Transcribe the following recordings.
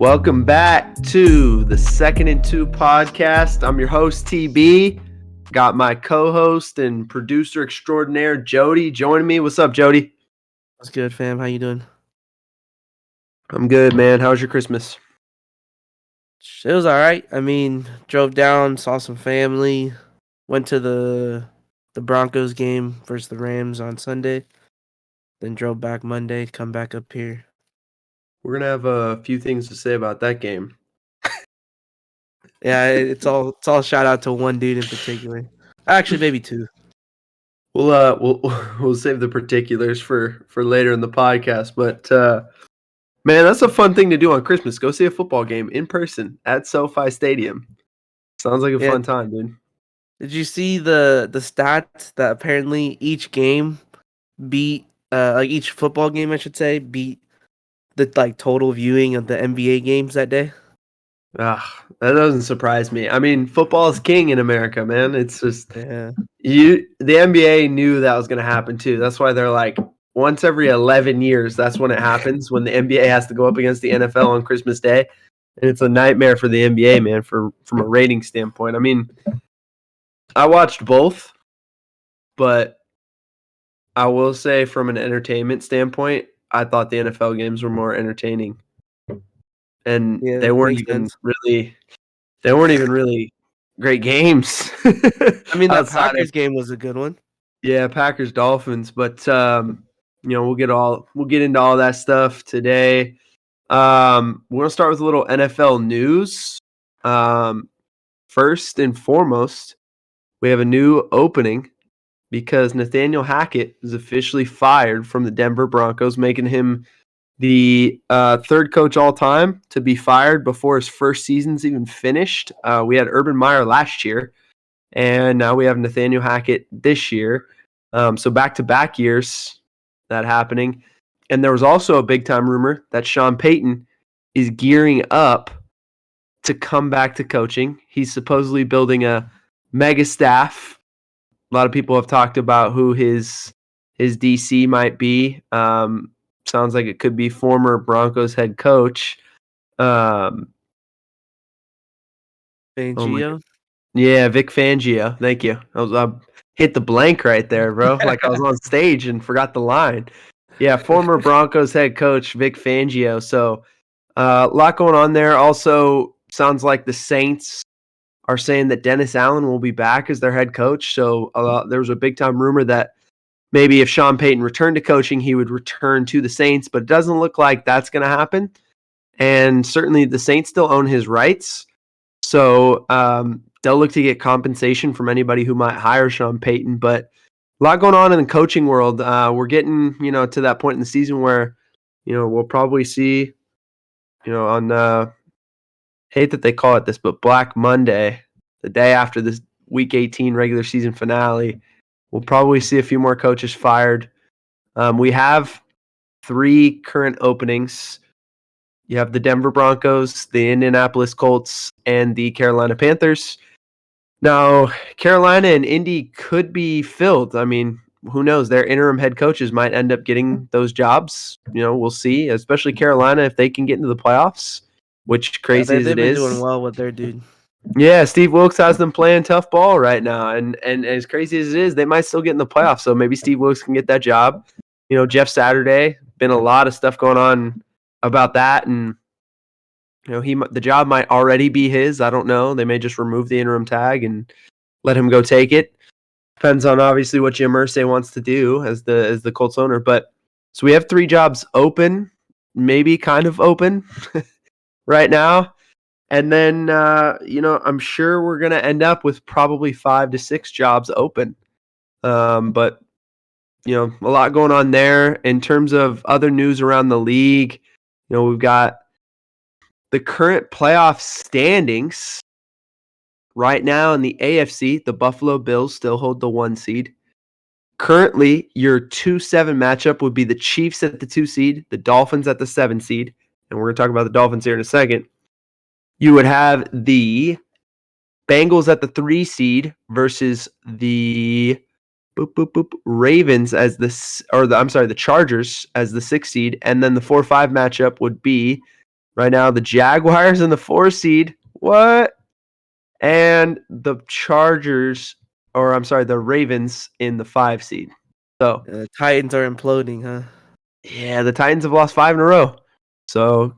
Welcome back to the Second and Two podcast. I'm your host, TB. Got my co-host and producer extraordinaire, Jody, joining me. What's up, Jody? What's good, fam? How you doing? I'm good, man. How was your Christmas? It was all right. I mean, drove down, saw some family, went to the Broncos game versus the Rams on Sunday, then drove back Monday, come back up here. We're going to have a few things to say about that game. Yeah, it's all shout out to one dude in particular. Actually, maybe two. We'll save the particulars for later in the podcast, but man, that's a fun thing to do on Christmas. Go see a football game in person at SoFi Stadium. Sounds like a fun time, dude. Did you see the stats that apparently each game beat like each football game I should say beat the total viewing of the NBA games that day? That doesn't surprise me. I mean, football is king in America, man. It's just Yeah. The NBA knew that was going to happen too. That's why they're like once every 11 years. That's when it happens when the NBA has to go up against the NFL on Christmas Day, and it's a nightmare for the NBA, man. From a rating standpoint, I mean, I watched both, but I will say from an entertainment standpoint, I thought the NFL games were more entertaining. And they weren't even really great games. I mean, that Packers game was a good one. Yeah, Packers Dolphins, but we'll get into all that stuff today. We're gonna start with a little NFL news. First and foremost, we have a new opening because Nathaniel Hackett is officially fired from the Denver Broncos, making him the third coach all time to be fired before his first season's even finished. We had Urban Meyer last year, and now we have Nathaniel Hackett this year. So back-to-back years that happening. And there was also a big-time rumor that Sean Payton is gearing up to come back to coaching. He's supposedly building a mega staff. A lot of people have talked about who his DC might be. Sounds like it could be former Broncos head coach. Fangio? Yeah, Vic Fangio. Thank you. I hit the blank right there, bro. Like I was on stage and forgot the line. Yeah, former Broncos head coach Vic Fangio. So a lot going on there. Also, sounds like the Saints are saying that Dennis Allen will be back as their head coach. So there was a big time rumor that maybe if Sean Payton returned to coaching, he would return to the Saints, but it doesn't look like that's going to happen. And certainly the Saints still own his rights. So they'll look to get compensation from anybody who might hire Sean Payton. But a lot going on in the coaching world. We're getting, to that point in the season where, we'll probably see, on hate that they call it this, but Black Monday, the day after this Week 18 regular season finale, we'll probably see a few more coaches fired. We have 3 current openings. You have the Denver Broncos, the Indianapolis Colts, and the Carolina Panthers. Now, Carolina and Indy could be filled. I mean, who knows? Their interim head coaches might end up getting those jobs. We'll see, especially Carolina, if they can get into the playoffs, which crazy as it is. They've been doing well with their dude. Yeah, Steve Wilkes has them playing tough ball right now. And as crazy as it is, they might still get in the playoffs. So maybe Steve Wilkes can get that job. Jeff Saturday, been a lot of stuff going on about that. And, the job might already be his. I don't know. They may just remove the interim tag and let him go take it. Depends on obviously what Jim Irsay wants to do as the Colts owner. But so we have 3 jobs open, maybe kind of open right now. And then, I'm sure we're going to end up with probably 5 to 6 jobs open. But, a lot going on there. In terms of other news around the league, we've got the current playoff standings. Right now in the AFC, the Buffalo Bills still hold the 1 seed. Currently, your 2-7 matchup would be the Chiefs at the 2 seed, the Dolphins at the 7 seed. And we're going to talk about the Dolphins here in a second. You would have the Bengals at the 3 seed versus the Ravens as the Chargers as the 6 seed, and then the 4-5 matchup would be Right now, the Jaguars in the 4 seed. What? And the the Ravens in the 5 seed. So The Titans are imploding, huh? yeah, the Titans have lost 5 in a row. So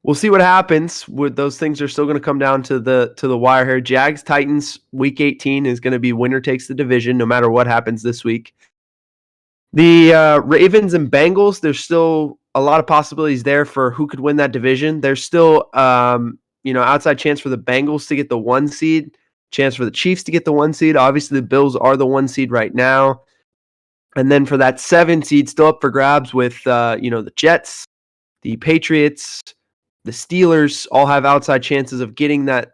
we'll see what happens. With those things are still going to come down to the wire here. Jags Titans week 18 is going to be winner takes the division no matter what happens this week. The Ravens and Bengals, there's still a lot of possibilities there for who could win that division. There's still outside chance for the Bengals to get the 1 seed, chance for the Chiefs to get the 1 seed. Obviously, the Bills are the 1 seed right now. And then for that 7 seed, still up for grabs with the Jets, the Patriots, the Steelers all have outside chances of getting that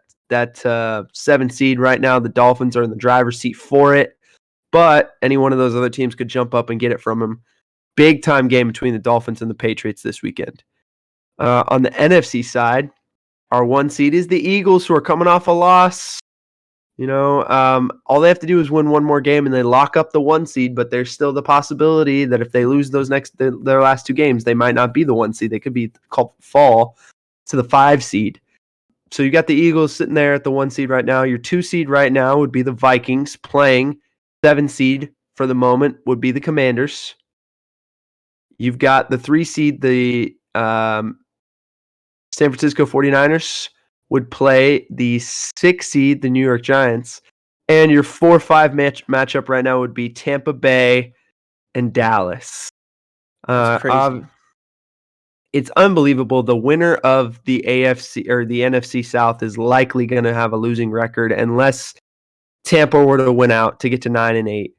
7 seed right now. The Dolphins are in the driver's seat for it, but any one of those other teams could jump up and get it from them. Big time game between the Dolphins and the Patriots this weekend. On the NFC side, our 1 seed is the Eagles, who are coming off a loss. All they have to do is win one more game and they lock up the 1 seed, but there's still the possibility that if they lose their last 2 games, they might not be the 1 seed. They could fall to the 5 seed. So you got the Eagles sitting there at the 1 seed right now. Your 2 seed right now would be the Vikings. Playing 7 seed for the moment would be the Commanders. You've got the 3 seed, the San Francisco 49ers would play the 6 seed, the New York Giants. And your 4-5 matchup right now would be Tampa Bay and Dallas. That's crazy. It's unbelievable. The winner of the AFC or the NFC South is likely going to have a losing record unless Tampa were to win out to get to 9-8.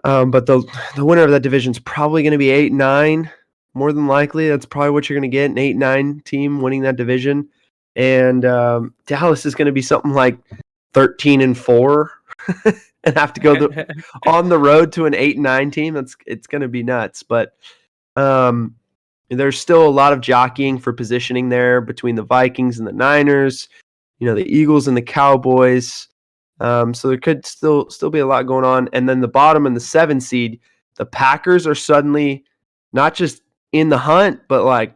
But the winner of that division is probably going to be 8-9. More than likely, that's probably what you're going to get, an 8-9 team winning that division. And Dallas is going to be something like 13-4 and have to go on the road to an 8-9 team. It's going to be nuts. But there's still a lot of jockeying for positioning there between the Vikings and the Niners, the Eagles and the Cowboys. So there could still be a lot going on. And then the bottom and the 7 seed, the Packers are suddenly not just in the hunt, but like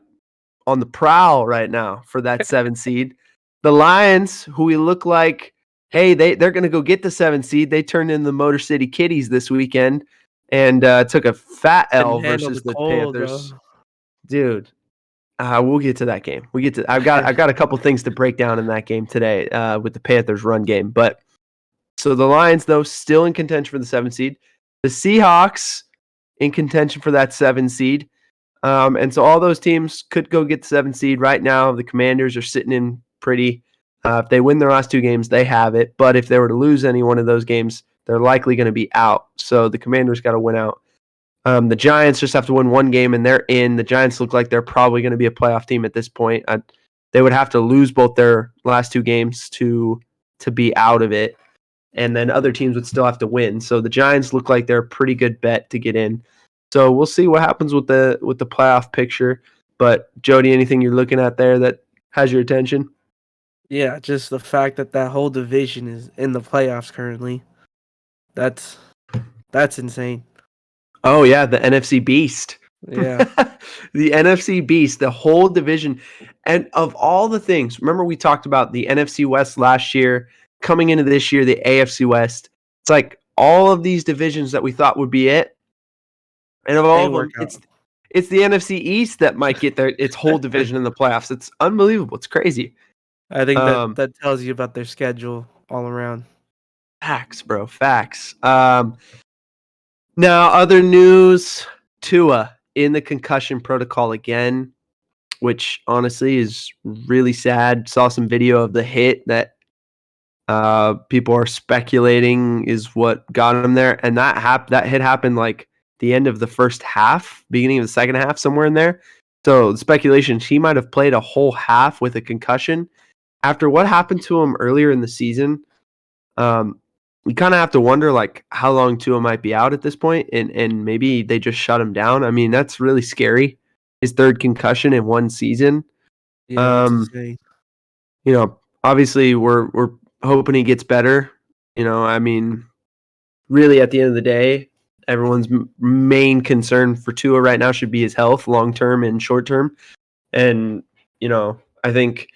on the prowl right now for that 7 seed. The Lions, who we look like, hey, they're going to go get the 7 seed. They turned in the Motor City Kitties this weekend and took a fat L versus the Panthers. Bro. Dude, we'll get to that game. I've got a couple things to break down in that game today with the Panthers run game. But so the Lions, though, still in contention for the 7 seed. The Seahawks in contention for that 7 seed. And so all those teams could go get the 7 seed. Right now, the Commanders are sitting in pretty. If they win their last 2 games, they have it. But if they were to lose any one of those games, they're likely going to be out. So the Commanders got to win out. The Giants just have to win 1 game, and they're in. The Giants look like they're probably going to be a playoff team at this point. They would have to lose both their last 2 games to be out of it. And then other teams would still have to win. So the Giants look like they're a pretty good bet to get in. So we'll see what happens with the playoff picture. But Jody, anything you're looking at there that has your attention? Yeah, just the fact that whole division is in the playoffs currently. That's insane. Oh yeah, the NFC Beast. Yeah. The NFC Beast, the whole division. And of all the things, remember we talked about the NFC West last year, coming into this year, the AFC West. It's like all of these divisions that we thought would be it. And of all of them, it's the NFC East that might get its whole division in the playoffs. It's unbelievable. It's crazy. I think that tells you about their schedule all around. Facts, bro. Facts. Now, other news, Tua in the concussion protocol again, which honestly is really sad. Saw some video of the hit that people are speculating is what got him there. And that hit happened like the end of the first half, beginning of the second half, somewhere in there. So the speculation, he might have played a whole half with a concussion. After what happened to him earlier in the season, you kind of have to wonder like how long Tua might be out at this point, and maybe they just shut him down. I mean, that's really scary. His 3rd concussion in 1 season. Yeah, obviously we're hoping he gets better. I mean, really at the end of the day, everyone's main concern for Tua right now should be his health, long term and short term. And I think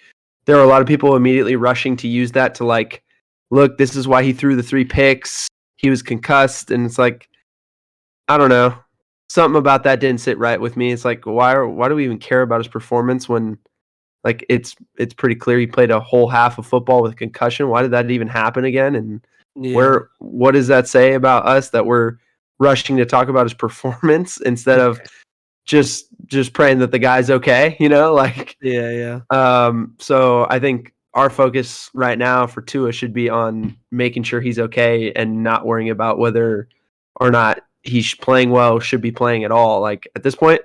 there are a lot of people immediately rushing to use that to like, look, this is why he threw the 3 picks. He was concussed, and it's like, I don't know. Something about that didn't sit right with me. It's like, why do we even care about his performance when like it's pretty clear he played a whole half of football with concussion? Why did that even happen again? And Yeah. what does that say about us that we're rushing to talk about his performance instead of just praying that the guy's okay, like Yeah. so I think our focus right now for Tua should be on making sure he's okay and not worrying about whether or not he's playing well, should be playing at all. Like at this point,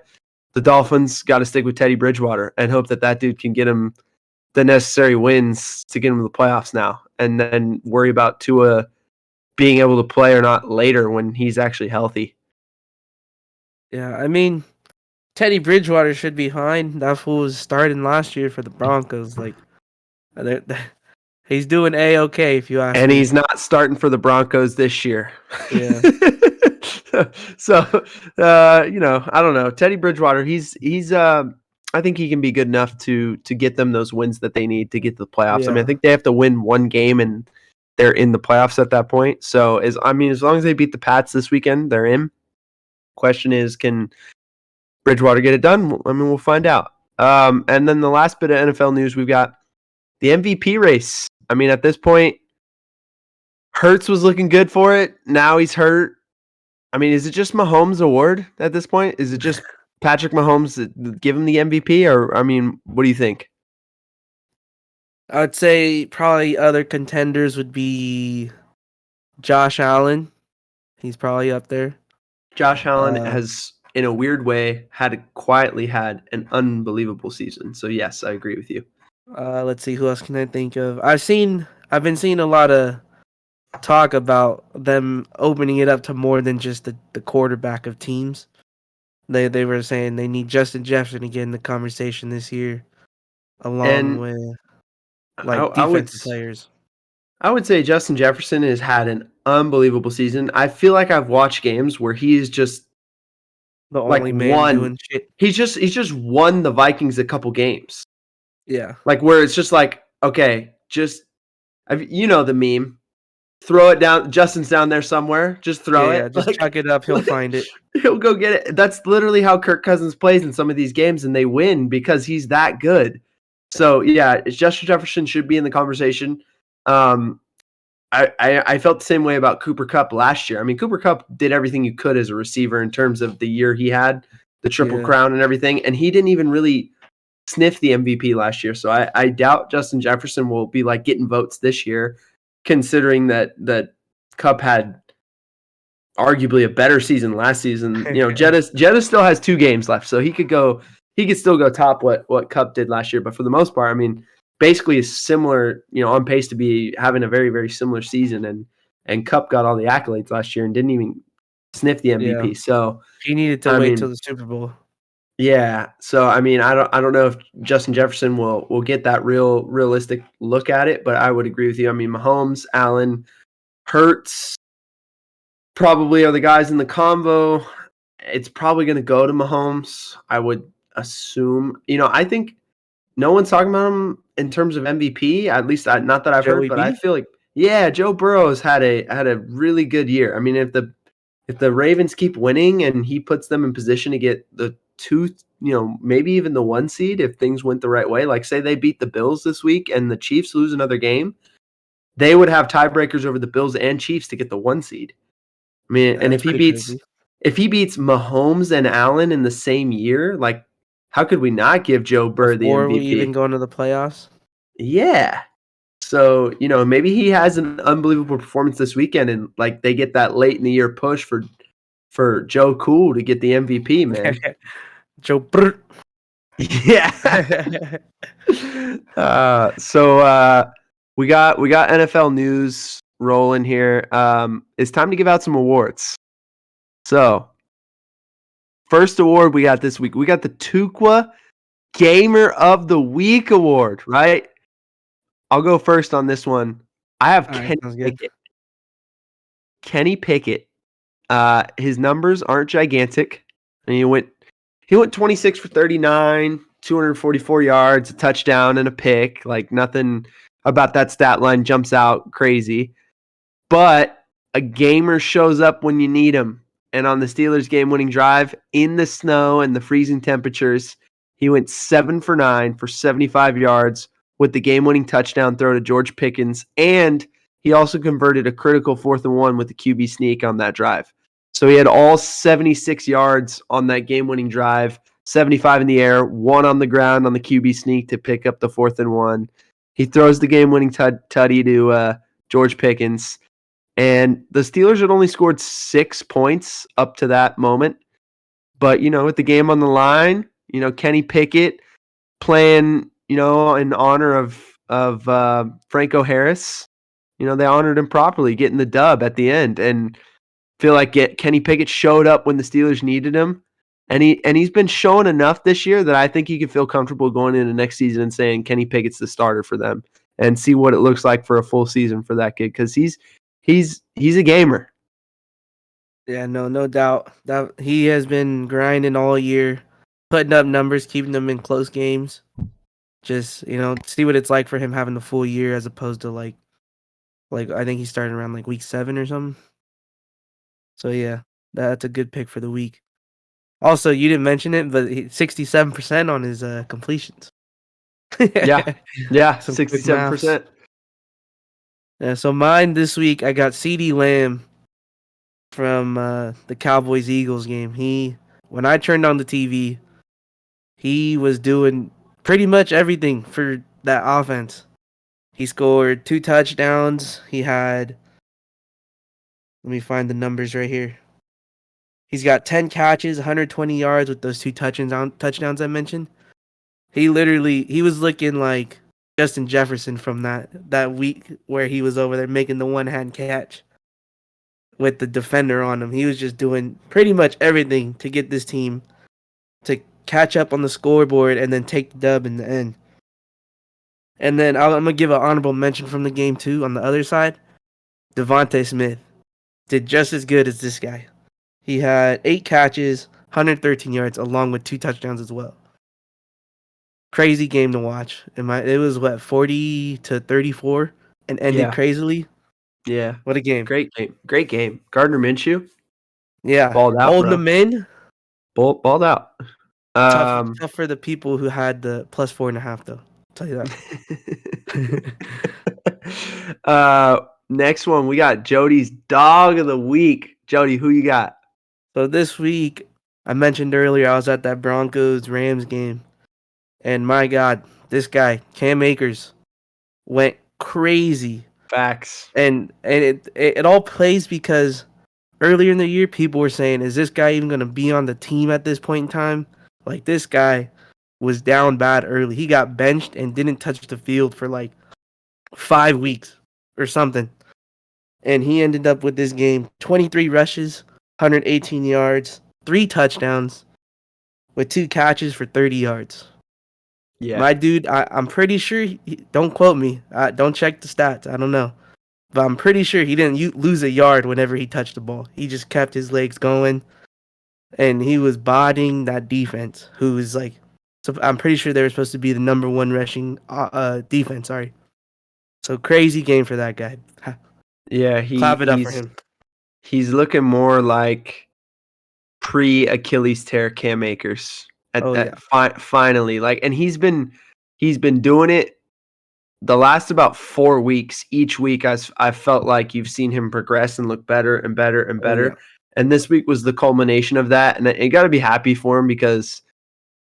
the Dolphins got to stick with Teddy Bridgewater and hope that dude can get him the necessary wins to get him to the playoffs now, and then worry about Tua being able to play or not later when he's actually healthy. Yeah, I mean, Teddy Bridgewater should be fine. That fool was starting last year for the Broncos. Like, they're- he's doing A-okay, if you ask And me. he's not starting for the Broncos this year. Yeah. So, I don't know. Teddy Bridgewater, he's I think he can be good enough to get them those wins that they need to get to the playoffs. I mean, I Yeah. think they have to win one game and they're in the playoffs at that point. So, as long as they beat the Pats this weekend, they're in. Question is, can Bridgewater get it done? I mean, we'll find out. And then the last bit of NFL news, we've got the MVP race. I mean, at this point, Hurts was looking good for it. Now he's hurt. I mean, is it just Mahomes' award at this point? Is it just Patrick Mahomes that give him the MVP? Or, I mean, what do you think? I would say probably other contenders would be Josh Allen. He's probably up there. Josh Allen has, in a weird way, quietly had an unbelievable season. So, yes, I agree with you. Let's see, who else can I think of? I've been seeing a lot of talk about them opening it up to more than just the quarterback of teams. They were saying they need Justin Jefferson to get in the conversation this year, along with like defensive players. I would say Justin Jefferson has had an unbelievable season. I feel like I've watched games where he is just the only man doing shit. He's just won the Vikings a couple games. Yeah. Like where it's just like, okay, the meme. Throw it down. Justin's down there somewhere. Just throw it. Yeah, just chuck it up. He'll find it. He'll go get it. That's literally how Kirk Cousins plays in some of these games, and they win because he's that good. So, yeah, Justin Jefferson should be in the conversation. I felt the same way about Cooper Kupp last year. I mean, Cooper Kupp did everything you could as a receiver in terms of the year he had, the Triple Crown and everything, and he didn't even really sniff the MVP last year. So I doubt Justin Jefferson will be like getting votes this year, considering that Kupp had arguably a better season last season. Jetta still has 2 games left, so he could still go top what Kupp did last year. But for the most part, I mean, basically is similar, on pace to be having a very, very similar season. And Kupp got all the accolades last year and didn't even sniff the MVP. Yeah. So he needed to wait till the Super Bowl. Yeah. So I mean, I don't know if Justin Jefferson will get that realistic look at it, but I would agree with you. I mean, Mahomes, Allen, Hurts probably are the guys in the convo. It's probably going to go to Mahomes, I would assume. I think no one's talking about him in terms of MVP. At least not that I've heard, but I feel like Joe Burrow's had a really good year. I mean, if the Ravens keep winning and he puts them in position to get the 2, maybe even the 1 seed if things went the right way, like say they beat the Bills this week and the Chiefs lose another game, they would have tiebreakers over the Bills and Chiefs to get the 1 seed. I mean, and if he beats Mahomes and Allen in the same year, like how could we not give Joe Burrow the MVP? Or we even go into the playoffs? Yeah. So, maybe he has an unbelievable performance this weekend and like they get that late in the year push for Joe Cool to get the MVP, man. Joe Burr. Yeah. So we got NFL news rolling here. It's time to give out some awards. So, first award we got this week. We got the Tukwa Gamer of the Week award, right? I'll go first on this one. I have Kenny Pickett. His numbers aren't gigantic. And he went 26 for 39, 244 yards, a touchdown, and a pick. Like nothing about that stat line jumps out crazy. But a gamer shows up when you need him. And on the Steelers game-winning drive, in the snow and the freezing temperatures, he went 7 for 9 for 75 yards with the game-winning touchdown throw to George Pickens. And he also converted a critical 4th and 1 with the QB sneak on that drive. So he had all 76 yards on that game-winning drive, 75 in the air, 1 on the ground on the QB sneak to pick up the 4th and 1. He throws the game-winning tutty to George Pickens. And the Steelers had only scored 6 points up to that moment. But, with the game on the line, Kenny Pickett playing, in honor of Franco Harris, they honored him properly, getting the dub at the end. And feel like Kenny Pickett showed up when the Steelers needed him. And he's been showing enough this year that I think he can feel comfortable going into next season and saying Kenny Pickett's the starter for them and see what it looks like for a full season for that kid, because he's a gamer. Yeah, no doubt that he has been grinding all year, putting up numbers, keeping them in close games. Just see what it's like for him having the full year as opposed to like I think he started around like week 7 or something. So yeah, that's a good pick for the week. Also, you didn't mention it, but 67% on his completions. Yeah, 67%. Yeah, so mine this week, I got CeeDee Lamb from the Cowboys-Eagles game. When I turned on the TV, he was doing pretty much everything for that offense. He scored 2 touchdowns. He had, let me find the numbers right here. He's got 10 catches, 120 yards with those 2 touchdowns I mentioned. He was looking like Justin Jefferson from that week where he was over there making the one-hand catch with the defender on him. He was just doing pretty much everything to get this team to catch up on the scoreboard and then take the dub in the end. And then I'm going to give an honorable mention from the game too on the other side. Devontae Smith did just as good as this guy. He had 8 catches, 113 yards, along with 2 touchdowns as well. Crazy game to watch. It was 40-34 and ended crazily. Yeah. What a game. Great game. Gardner Minshew. Yeah. Balled out, holding them in. Balled out. Tough for the people who had the plus 4.5 though. I'll tell you that. Next one, we got Jody's dog of the week. Jody, who you got? So this week, I mentioned earlier I was at that Broncos-Rams game. And my God, this guy, Cam Akers, went crazy. Facts. And it all plays because earlier in the year, people were saying, is this guy even going to be on the team at this point in time? Like, this guy was down bad early. He got benched and didn't touch the field for like 5 weeks or something. And he ended up with this game, 23 rushes, 118 yards, 3 touchdowns with 2 catches for 30 yards. Yeah. My dude, I'm pretty sure, don't quote me, don't check the stats, I don't know. But I'm pretty sure he didn't lose a yard whenever he touched the ball. He just kept his legs going, and he was bodying that defense, who is like, so I'm pretty sure they were supposed to be the number 1 rushing defense, sorry. So crazy game for that guy. Yeah, clap it up for him. He's looking more like pre-Achilles tear Cam Akers. Finally, and he's been doing it the last about 4 weeks. Each week, I felt like you've seen him progress and look better and better and better. Yeah. And this week was the culmination of that. And you got to be happy for him because,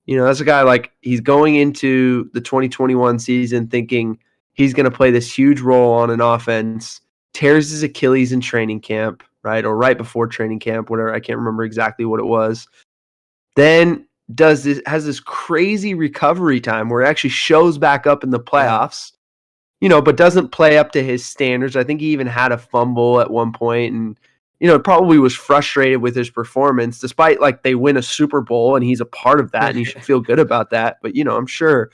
that's a guy like he's going into the 2021 season thinking he's going to play this huge role on an offense. Tears his Achilles in training camp, right, or right before training camp, whatever. I can't remember exactly what it was. Then has this crazy recovery time where it actually shows back up in the playoffs, but doesn't play up to his standards. I think he even had a fumble at one point and, probably was frustrated with his performance despite they win a Super Bowl and he's a part of that and he should feel good about that. But, I'm sure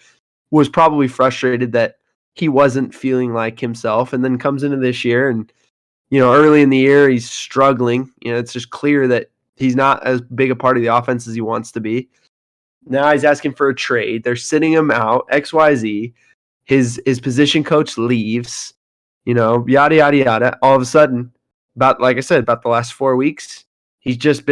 was probably frustrated that he wasn't feeling like himself and then comes into this year and, early in the year he's struggling. It's just clear that he's not as big a part of the offense as he wants to be. Now he's asking for a trade. They're sitting him out. XYZ. His position coach leaves. Yada yada yada. All of a sudden, like I said, about the last 4 weeks, he's just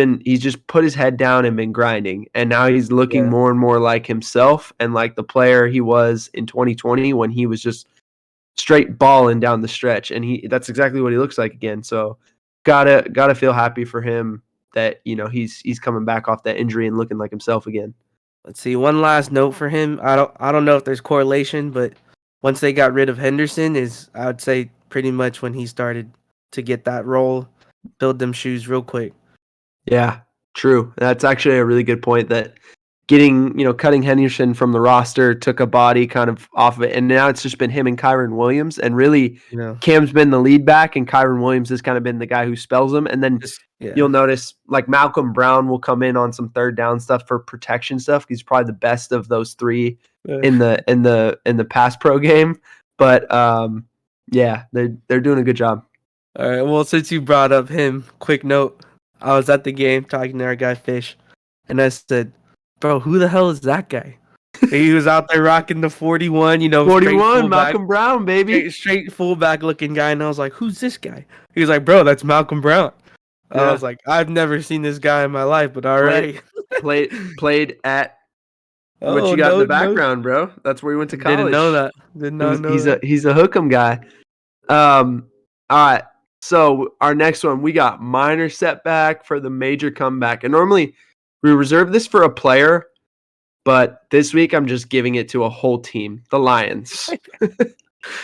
put his head down and been grinding, and now he's looking more and more like himself and like the player he was in 2020 when he was just straight balling down the stretch, and that's exactly what he looks like again. So gotta feel happy for him that he's coming back off that injury and looking like himself again. Let's see. One last note for him. I don't know if there's correlation, but once they got rid of Henderson, I would say pretty much when he started to get that role, build them shoes real quick. Yeah, true. That's actually a really good point. That cutting Henderson from the roster took a body kind of off of it, and now it's just been him and Kyren Williams, and really Cam's been the lead back, and Kyren Williams has kind of been the guy who spells them. And then you'll notice like Malcolm Brown will come in on some third down stuff for protection stuff. He's probably the best of those three in the pass pro game. But they're doing a good job. All right. Well, since you brought up him, quick note: I was at the game talking to our guy Fish, and I said, "Bro, who the hell is that guy?" He was out there rocking the 41, 41, Malcolm Brown, baby. Straight fullback looking guy. And I was like, who's this guy? He was like, bro, that's Malcolm Brown. Yeah. I was like, I've never seen this guy in my life, but all right. Played at what you got in the background, bro. That's where he went to college. Didn't know that. Did not know he's a hook'em guy. All right. So our next one, we got minor setback for the major comeback. And normally we reserve this for a player, but this week I'm just giving it to a whole team, the Lions.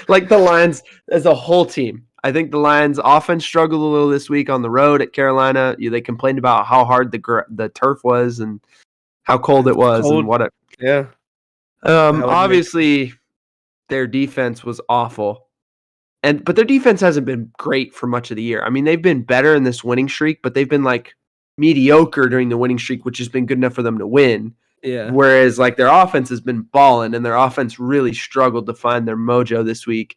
Like the Lions as a whole team. I think the Lions offense struggled a little this week on the road at Carolina. They complained about how hard the turf was and how cold it was and what. Obviously, their defense was awful, but their defense hasn't been great for much of the year. I mean, they've been better in this winning streak, but they've been like mediocre during the winning streak, which has been good enough for them to win. Yeah. Whereas like their offense has been balling, and their offense really struggled to find their mojo this week.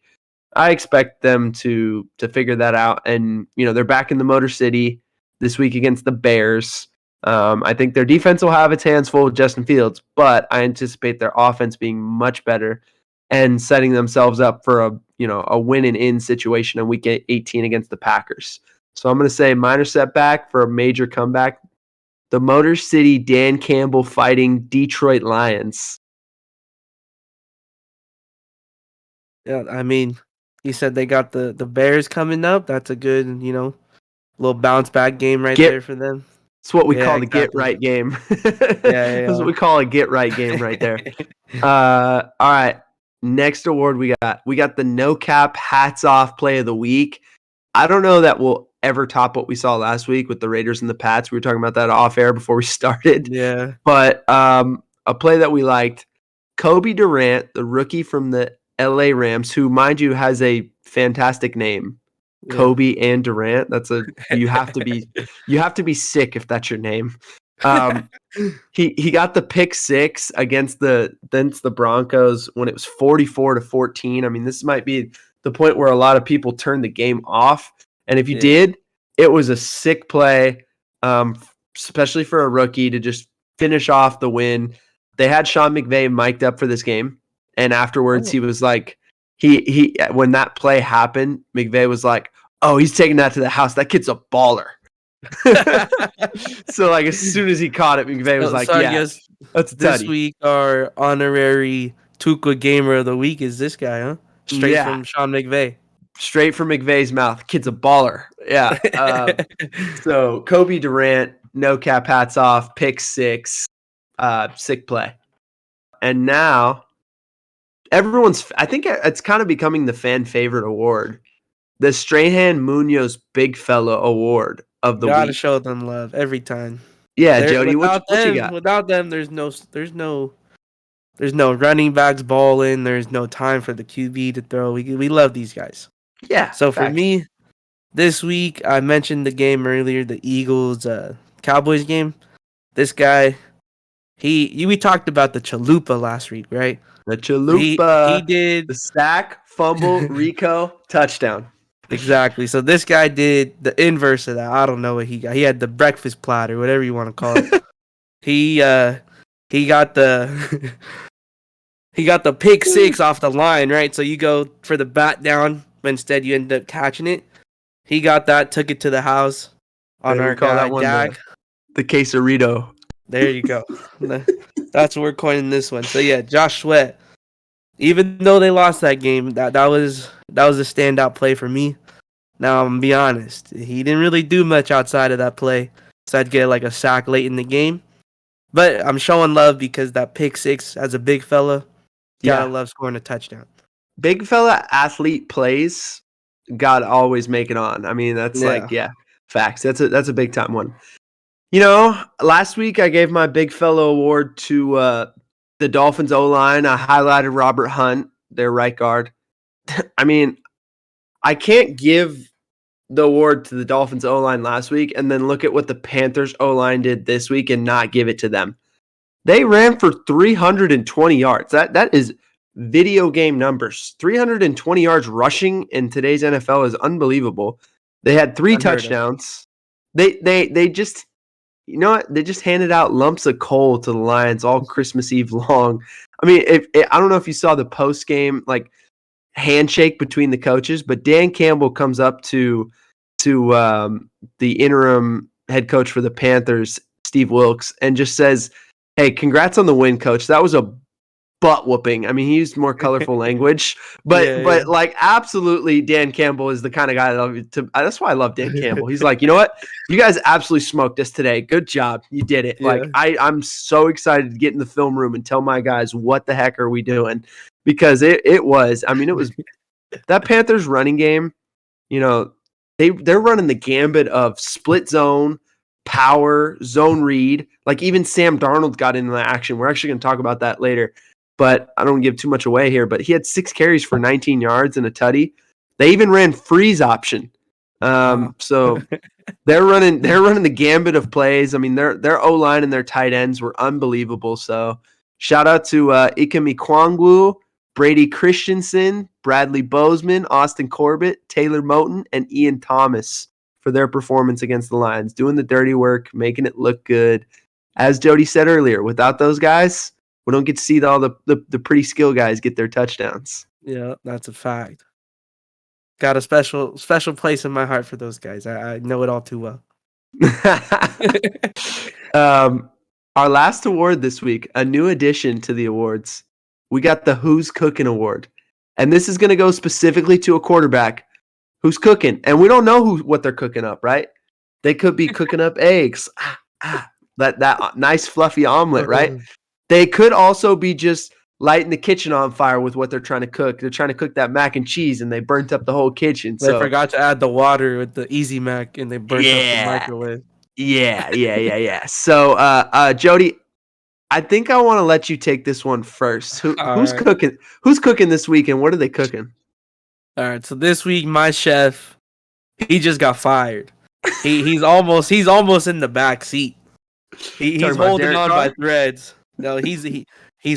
I expect them to figure that out, and they're back in the Motor City this week against the Bears. I think their defense will have its hands full with Justin Fields, but I anticipate their offense being much better and setting themselves up for a win and in situation in week 18 against the Packers. So I'm going to say minor setback for a major comeback. The Motor City Dan Campbell fighting Detroit Lions. Yeah, I mean, you said they got the Bears coming up. That's a good, little bounce back game there for them. It's what we call the get right game. That's what we call a get right game right there. All right. Next award we got the no cap hats off play of the week. I don't know that we'll ever top what we saw last week with the Raiders and the Pats. We were talking about that off air before we started. Yeah. But a play that we liked, Kobe Durant, the rookie from the LA Rams, who, mind you, has a fantastic name. Yeah. Kobe and Durant. You have to be sick if that's your name. He got the pick six against the Broncos when it was 44-14. I mean, this might be the point where a lot of people turned the game off. And if you did, it was a sick play, especially for a rookie to just finish off the win. They had Sean McVay mic'd up for this game. And afterwards, he was like, he when that play happened, McVay was like, oh, he's taking that to the house. That kid's a baller. So like as soon as he caught it, McVay was like, that's this week our honorary Tuca Gamer of the Week is this guy, huh? Straight from Sean McVay. Straight from McVay's mouth. Kid's a baller. Yeah. So Kobe Durant, no cap hats off, pick six, sick play. And now I think it's kind of becoming the fan favorite award. The Strahan Munoz Big Fella Award of the week. Gotta show them love every time. Yeah, Jody, what you got? Without them, there's no running backs balling. There's no time for the QB to throw. We love these guys. Yeah. So for me, this week I mentioned the game earlier, the Eagles Cowboys game. This guy, we talked about the Chalupa last week, right? The Chalupa. He did the sack, fumble, Rico, touchdown. Exactly. So this guy did the inverse of that. I don't know what he got. He had the breakfast platter, whatever you want to call it. He he got the he got the pick six off the line, right? So you go for the bat down, but instead you end up catching it. He got that, took it to the house on We our call guy that one Dak. the quesarito. There you go. That's what we're coining this one. So yeah, Josh Sweat. Even though they lost that game, that was a standout play for me. Now I'm gonna be honest, he didn't really do much outside of that play. So I'd get like a sack late in the game. But I'm showing love because that pick six as a big fella, gotta love scoring a touchdown. Big fella athlete plays, gotta always make it on. I mean, that's facts. That's a big time one. Last week I gave my big fella award to the Dolphins O-line. I highlighted Robert Hunt, their right guard. I mean, I can't give the award to the Dolphins O-line last week and then look at what the Panthers O-line did this week and not give it to them. They ran for 320 yards. That is video game numbers. 320 yards rushing in today's NFL is unbelievable. They had 3 touchdowns. They just, you know what? They just handed out lumps of coal to the Lions all Christmas Eve long. I mean, I don't know if you saw the post game handshake between the coaches, but Dan Campbell comes up to the interim head coach for the Panthers, Steve Wilkes, and just says, "Hey, congrats on the win, coach. That was a butt whooping." I mean, he used more colorful language, but absolutely, Dan Campbell is the kind of guy that's why I love Dan Campbell. He's like, you know what? You guys absolutely smoked us today. Good job. You did it. Yeah. I'm so excited to get in the film room and tell my guys what the heck are we doing, because it was that Panthers running game. They're running the gambit of split zone, power, zone read. Even Sam Darnold got into the action. We're actually going to talk about that later, but I don't give too much away here. But he had 6 carries for 19 yards and a tutty. They even ran freeze option. So they're running the gambit of plays. I mean, their O-line and their tight ends were unbelievable. So shout out to Ikemi Kwangwu, Brady Christensen, Bradley Bozeman, Austin Corbett, Taylor Moton, and Ian Thomas for their performance against the Lions, doing the dirty work, making it look good. As Jody said earlier, without those guys, we don't get to see all the pretty skill guys get their touchdowns. Yeah, that's a fact. Got a special place in my heart for those guys. I know it all too well. Our last award this week, a new addition to the awards. We got the Who's Cooking Award. And this is going to go specifically to a quarterback who's cooking. And we don't know what they're cooking up, right? They could be cooking up eggs. That nice fluffy omelet, right? They could also be just lighting the kitchen on fire with what they're trying to cook. They're trying to cook that mac and cheese, and they burnt up the whole kitchen. They forgot to add the water with the Easy Mac, and they burnt up the microwave. Yeah. So, Jody, I think I want to let you take this one first. Who's cooking? Who's cooking this week, and what are they cooking? All right. So this week, my chef, he just got fired. He's almost in the back seat. He's holding on by threads. No, he's an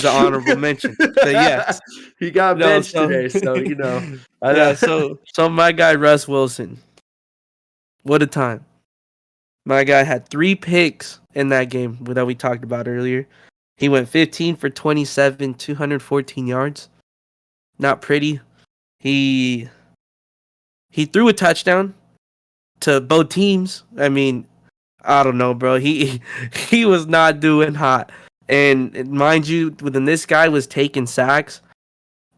honorable mention. So yes, he got benched today. So So my guy Russ Wilson, what a time! My guy had 3 picks in that game that we talked about earlier. He went 15 for 27, 214 yards. Not pretty. He threw a touchdown to both teams. I mean, I don't know, bro. He was not doing hot. And mind you, when this guy was taking sacks,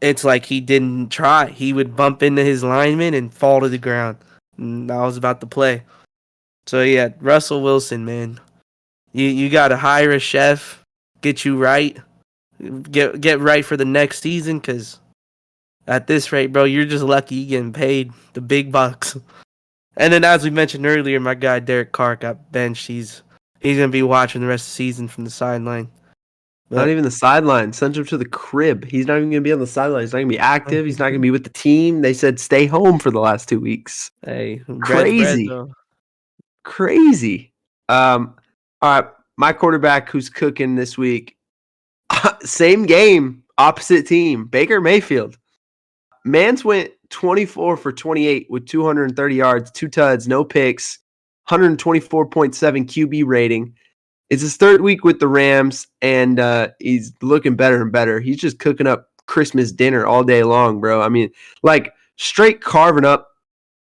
it's like he didn't try. He would bump into his lineman and fall to the ground. And that was about the play. So yeah, Russell Wilson, man. You gotta hire a chef, get you right, get right for the next season, because at this rate, bro, you're just lucky you getting paid the big bucks. And then, as we mentioned earlier, my guy Derek Carr got benched. He's gonna be watching the rest of the season from the sideline. Not even the sideline. Send him to the crib. He's not even gonna be on the sideline. He's not gonna be active. He's not gonna be with the team. They said stay home for the last 2 weeks. Hey, crazy. All right, my quarterback who's cooking this week. Same game, opposite team. Baker Mayfield. Mans went 24 for 28 with 230 yards, 2 tuds, no picks, 124.7 QB rating. It's his third week with the Rams, and he's looking better and better. He's just cooking up Christmas dinner all day long, bro. I mean, like straight carving up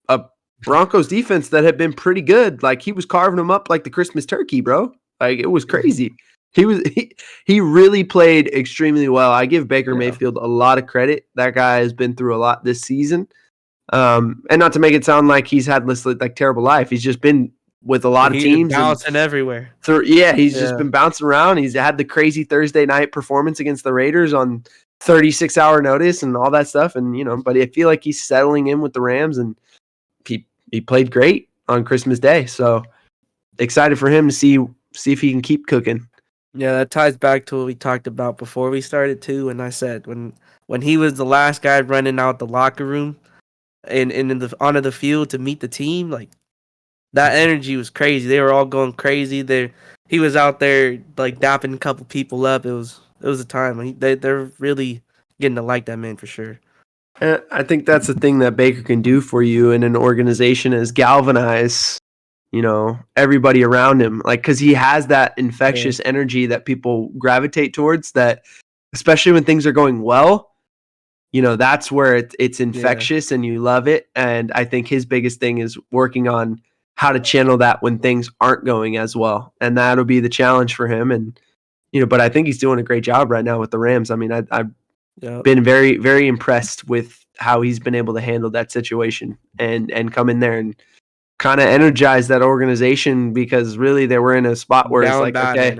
a Broncos defense that had been pretty good. Like he was carving them up like the Christmas turkey, bro. Like it was crazy. He really played extremely well. I give Baker Mayfield a lot of credit. That guy has been through a lot this season. And not to make it sound like he's had this like terrible life. He's just been with a lot of teams, bouncing everywhere. He's just been bouncing around. He's had the crazy Thursday night performance against the Raiders on 36-hour notice and all that stuff. And but I feel like he's settling in with the Rams, and he played great on Christmas Day. So excited for him to see if he can keep cooking. Yeah, that ties back to what we talked about before we started too. And I said when he was the last guy running out the locker room and onto the field to meet the team, like that energy was crazy. They were all going crazy. He was out there like dapping a couple people up. It was a time. They're really getting to like that man for sure. I think that's the thing that Baker can do for you in an organization is galvanize, everybody around him. Like, because he has that infectious energy that people gravitate towards. That, especially when things are going well, that's where it's infectious and you love it. And I think his biggest thing is working on how to channel that when things aren't going as well. And that'll be the challenge for him. And, but I think he's doing a great job right now with the Rams. I mean, I've been very, very impressed with how he's been able to handle that situation and come in there and kind of energize that organization, because really they were in a spot where it's like, okay,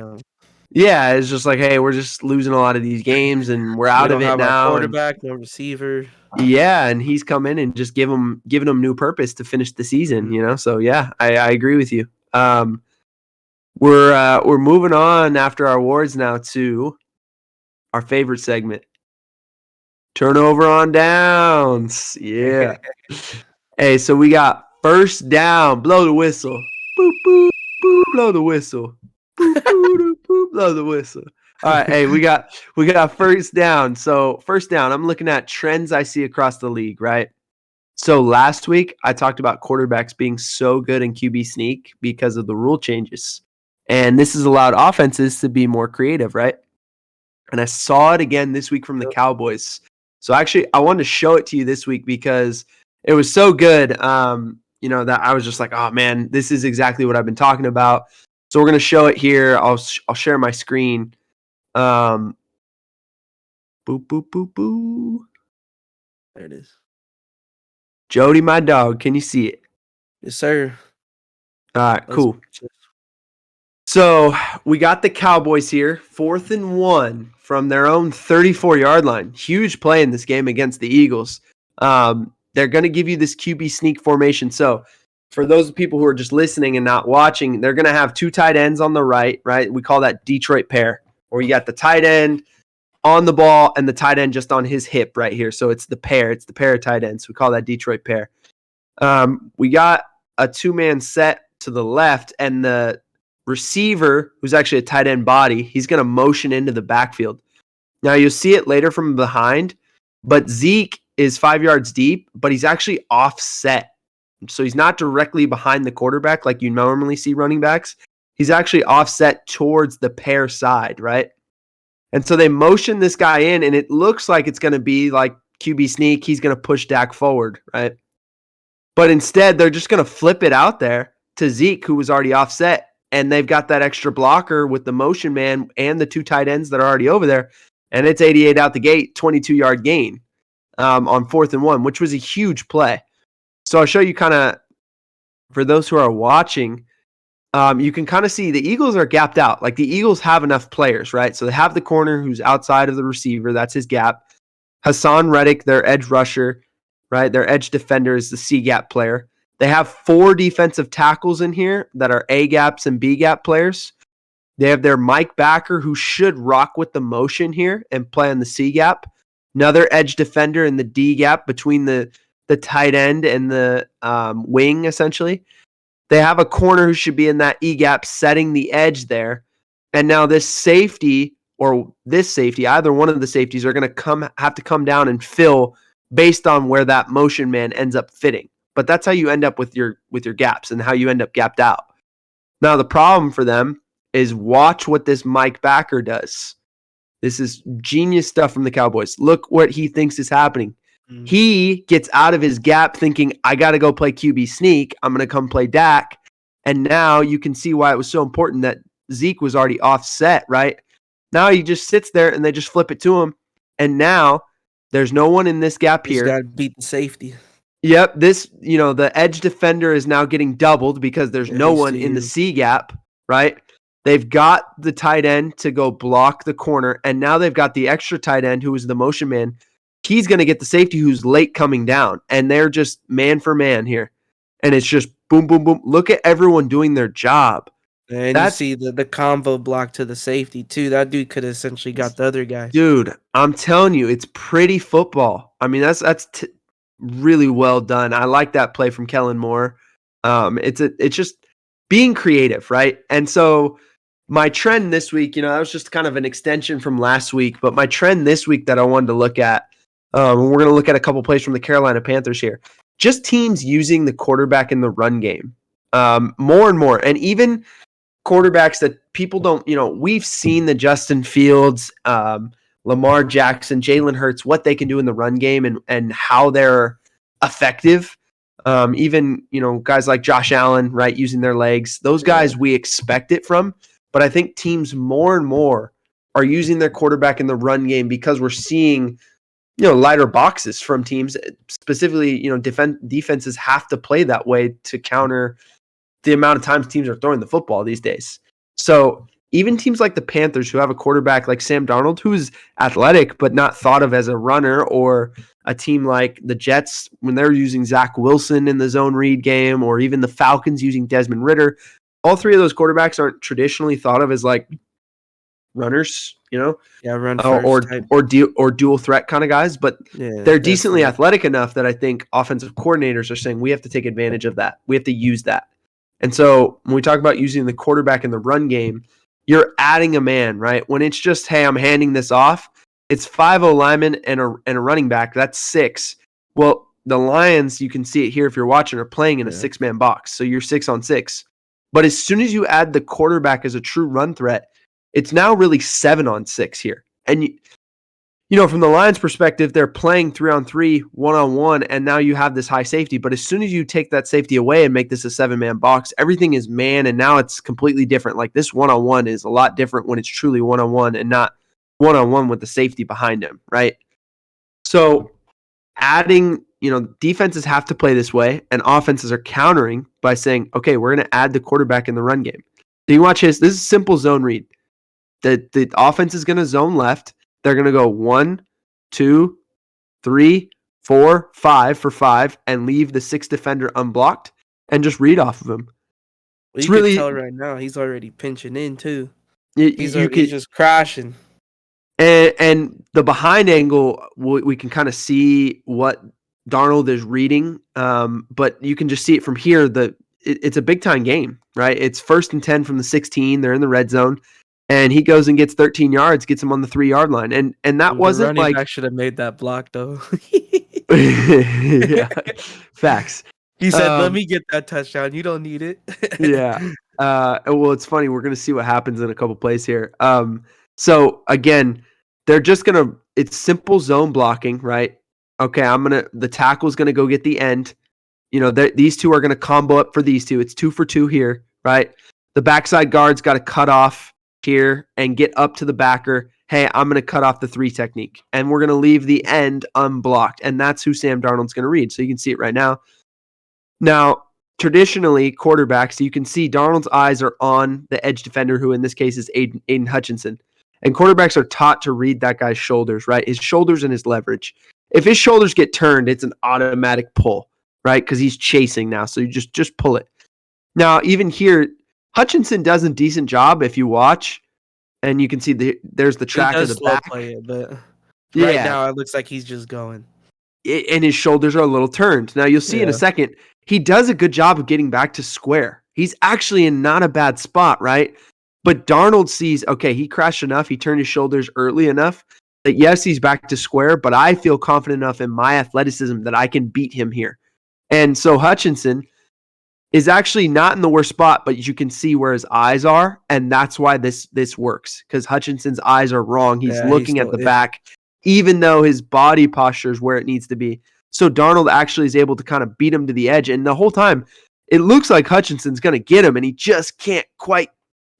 yeah, it's just like, hey, we're just losing a lot of these games and we're out of it now. Quarterback, no receiver. Yeah, and he's come in and just giving them new purpose to finish the season, So yeah, I agree with you. We're moving on after our awards now to our favorite segment, turnover on downs. Yeah. Hey, so we got first down. Blow the whistle. Boop boop boop. Blow the whistle. Boop boop boop. Blow the whistle. All right, hey, we got first down. So first down, I'm looking at trends I see across the league, right? So last week I talked about quarterbacks being so good in QB sneak because of the rule changes. And this has allowed offenses to be more creative, right? And I saw it again this week from the Cowboys. So actually I wanted to show it to you this week because it was so good, that I was just like, oh man, this is exactly what I've been talking about. So we're going to show it here. I'll share my screen. Boop, boop, boop, boop. There it is. Jody, my dog, can you see it? Yes, sir. All right, cool. So we got the Cowboys here, 4th and 1 from their own 34-yard line. Huge play in this game against the Eagles. They're going to give you this QB sneak formation. So for those people who are just listening and not watching, they're going to have two tight ends on the right? We call that Detroit pair, where you got the tight end on the ball and the tight end just on his hip right here. So it's the pair of tight ends. We call that Detroit pair. We got a two-man set to the left, and the receiver, who's actually a tight end body, he's going to motion into the backfield. Now you'll see it later from behind, but Zeke is 5 yards deep, but he's actually offset. So he's not directly behind the quarterback like you normally see running backs. He's actually offset towards the pair side, right? And so they motion this guy in, and it looks like it's going to be like QB sneak. He's going to push Dak forward, right? But instead, they're just going to flip it out there to Zeke, who was already offset, and they've got that extra blocker with the motion man and the two tight ends that are already over there, and it's 88 out the gate, 22-yard gain on 4th and 1, which was a huge play. So I'll show you kind of, for those who are watching, you can kind of see the Eagles are gapped out. Like the Eagles have enough players, right? So they have the corner who's outside of the receiver. That's his gap. Hassan Reddick, their edge rusher, right? Their edge defender is the C gap player. They have 4 defensive tackles in here that are A gaps and B gap players. They have their Mike Backer, who should rock with the motion here and play on the C gap. Another edge defender in the D gap between the tight end and the wing, essentially. They have a corner who should be in that E gap setting the edge there. And now this safety or this safety, either one of the safeties are going to have to come down and fill based on where that motion man ends up fitting. But that's how you end up with your gaps and how you end up gapped out. Now the problem for them is watch what this Mike Backer does. This is genius stuff from the Cowboys. Look what he thinks is happening. Mm-hmm. He gets out of his gap thinking, I got to go play QB sneak. I'm going to come play Dak. And now you can see why it was so important that Zeke was already offset, right? Now he just sits there and they just flip it to him. And now there's no one in this gap here. He's got to beat the safety. Yep. The edge defender is now getting doubled because there's no one in the C gap, right? They've got the tight end to go block the corner, and now they've got the extra tight end who is the motion man. He's going to get the safety who's late coming down, and they're just man for man here. And it's just boom, boom, boom. Look at everyone doing their job. And you see the combo block to the safety, too. That dude could have essentially got the other guy. Dude, I'm telling you, it's pretty football. I mean, that's really well done. I like that play from Kellen Moore. It's just being creative, right? And so my trend this week, that was just kind of an extension from last week, but my trend this week that I wanted to look at, we're going to look at a couple plays from the Carolina Panthers here. Just teams using the quarterback in the run game more and more. And even quarterbacks that people don't, we've seen the Justin Fields, Lamar Jackson, Jalen Hurts, what they can do in the run game and how they're effective. Even, guys like Josh Allen, right, using their legs. Those guys we expect it from. But I think teams more and more are using their quarterback in the run game because we're seeing, lighter boxes from teams. Specifically, defenses have to play that way to counter the amount of times teams are throwing the football these days. So even teams like the Panthers, who have a quarterback like Sam Darnold, who's athletic but not thought of as a runner, or a team like the Jets when they're using Zach Wilson in the zone read game, or even the Falcons using Desmond Ridder, all three of those quarterbacks aren't traditionally thought of as like runners, run first or dual threat kind of guys, but they're decently athletic enough that I think offensive coordinators are saying we have to take advantage of that. We have to use that. And so when we talk about using the quarterback in the run game, you're adding a man, right? When it's just, hey, I'm handing this off, it's 5 linemen and a running back. That's 6. Well, the Lions, you can see it here if you're watching, are playing in a 6-man box. So you're 6 on 6. But as soon as you add the quarterback as a true run threat, it's now really 7 on 6 here. And, from the Lions' perspective, they're playing 3-on-3, 1-on-1, and now you have this high safety. But as soon as you take that safety away and make this a 7-man box, everything is man, and now it's completely different. Like this 1-on-1 is a lot different when it's truly 1-on-1 and not 1-on-1 with the safety behind him, right? So adding, defenses have to play this way, and offenses are countering by saying, okay, we're going to add the quarterback in the run game. So you watch this is simple zone read. The offense is going to zone left. They're going to go 1, 2, 3, 4, 5 for 5 and leave the 6th defender unblocked and just read off of him. Well, you can tell right now he's already pinching in too. He's just crashing. And the behind angle, we can kind of see what Darnold is reading, but you can just see it from here. It's a big-time game, right? It's 1st and 10 from the 16. They're in the red zone, and he goes and gets 13 yards, gets him on the 3-yard line. And that wasn't like... I should have made that block, though. Yeah, facts. He said, let me get that touchdown. You don't need it. Yeah. Well, it's funny. We're going to see what happens in a couple plays here. So again, they're just going to, it's simple zone blocking, right? Okay, the tackle's going to go get the end. These two are going to combo up for these two. It's 2 for 2 here, right? The backside guard's got to cut off here and get up to the backer. Hey, I'm going to cut off the 3 technique, and we're going to leave the end unblocked. And that's who Sam Darnold's going to read. So you can see it right now. Now, traditionally, quarterbacks, you can see Darnold's eyes are on the edge defender, who in this case is Aiden Hutchinson. And quarterbacks are taught to read that guy's shoulders, right? His shoulders and his leverage. If his shoulders get turned, it's an automatic pull, right? Because he's chasing now. So you just pull it. Now, even here, Hutchinson does a decent job if you watch. And you can see there's the track of the back. Play it, but right now it looks like he's just going. And his shoulders are a little turned. Now, you'll see in a second, he does a good job of getting back to square. He's actually in not a bad spot, right? But Darnold sees, okay, he crashed enough. He turned his shoulders early enough that, yes, he's back to square, but I feel confident enough in my athleticism that I can beat him here. And so Hutchinson, is actually not in the worst spot, but you can see where his eyes are, and that's why this works, because Hutchinson's eyes are wrong. He's looking at the back, even though his body posture is where it needs to be. So Darnold actually is able to kind of beat him to the edge, and the whole time it looks like Hutchinson's going to get him, and he just can't quite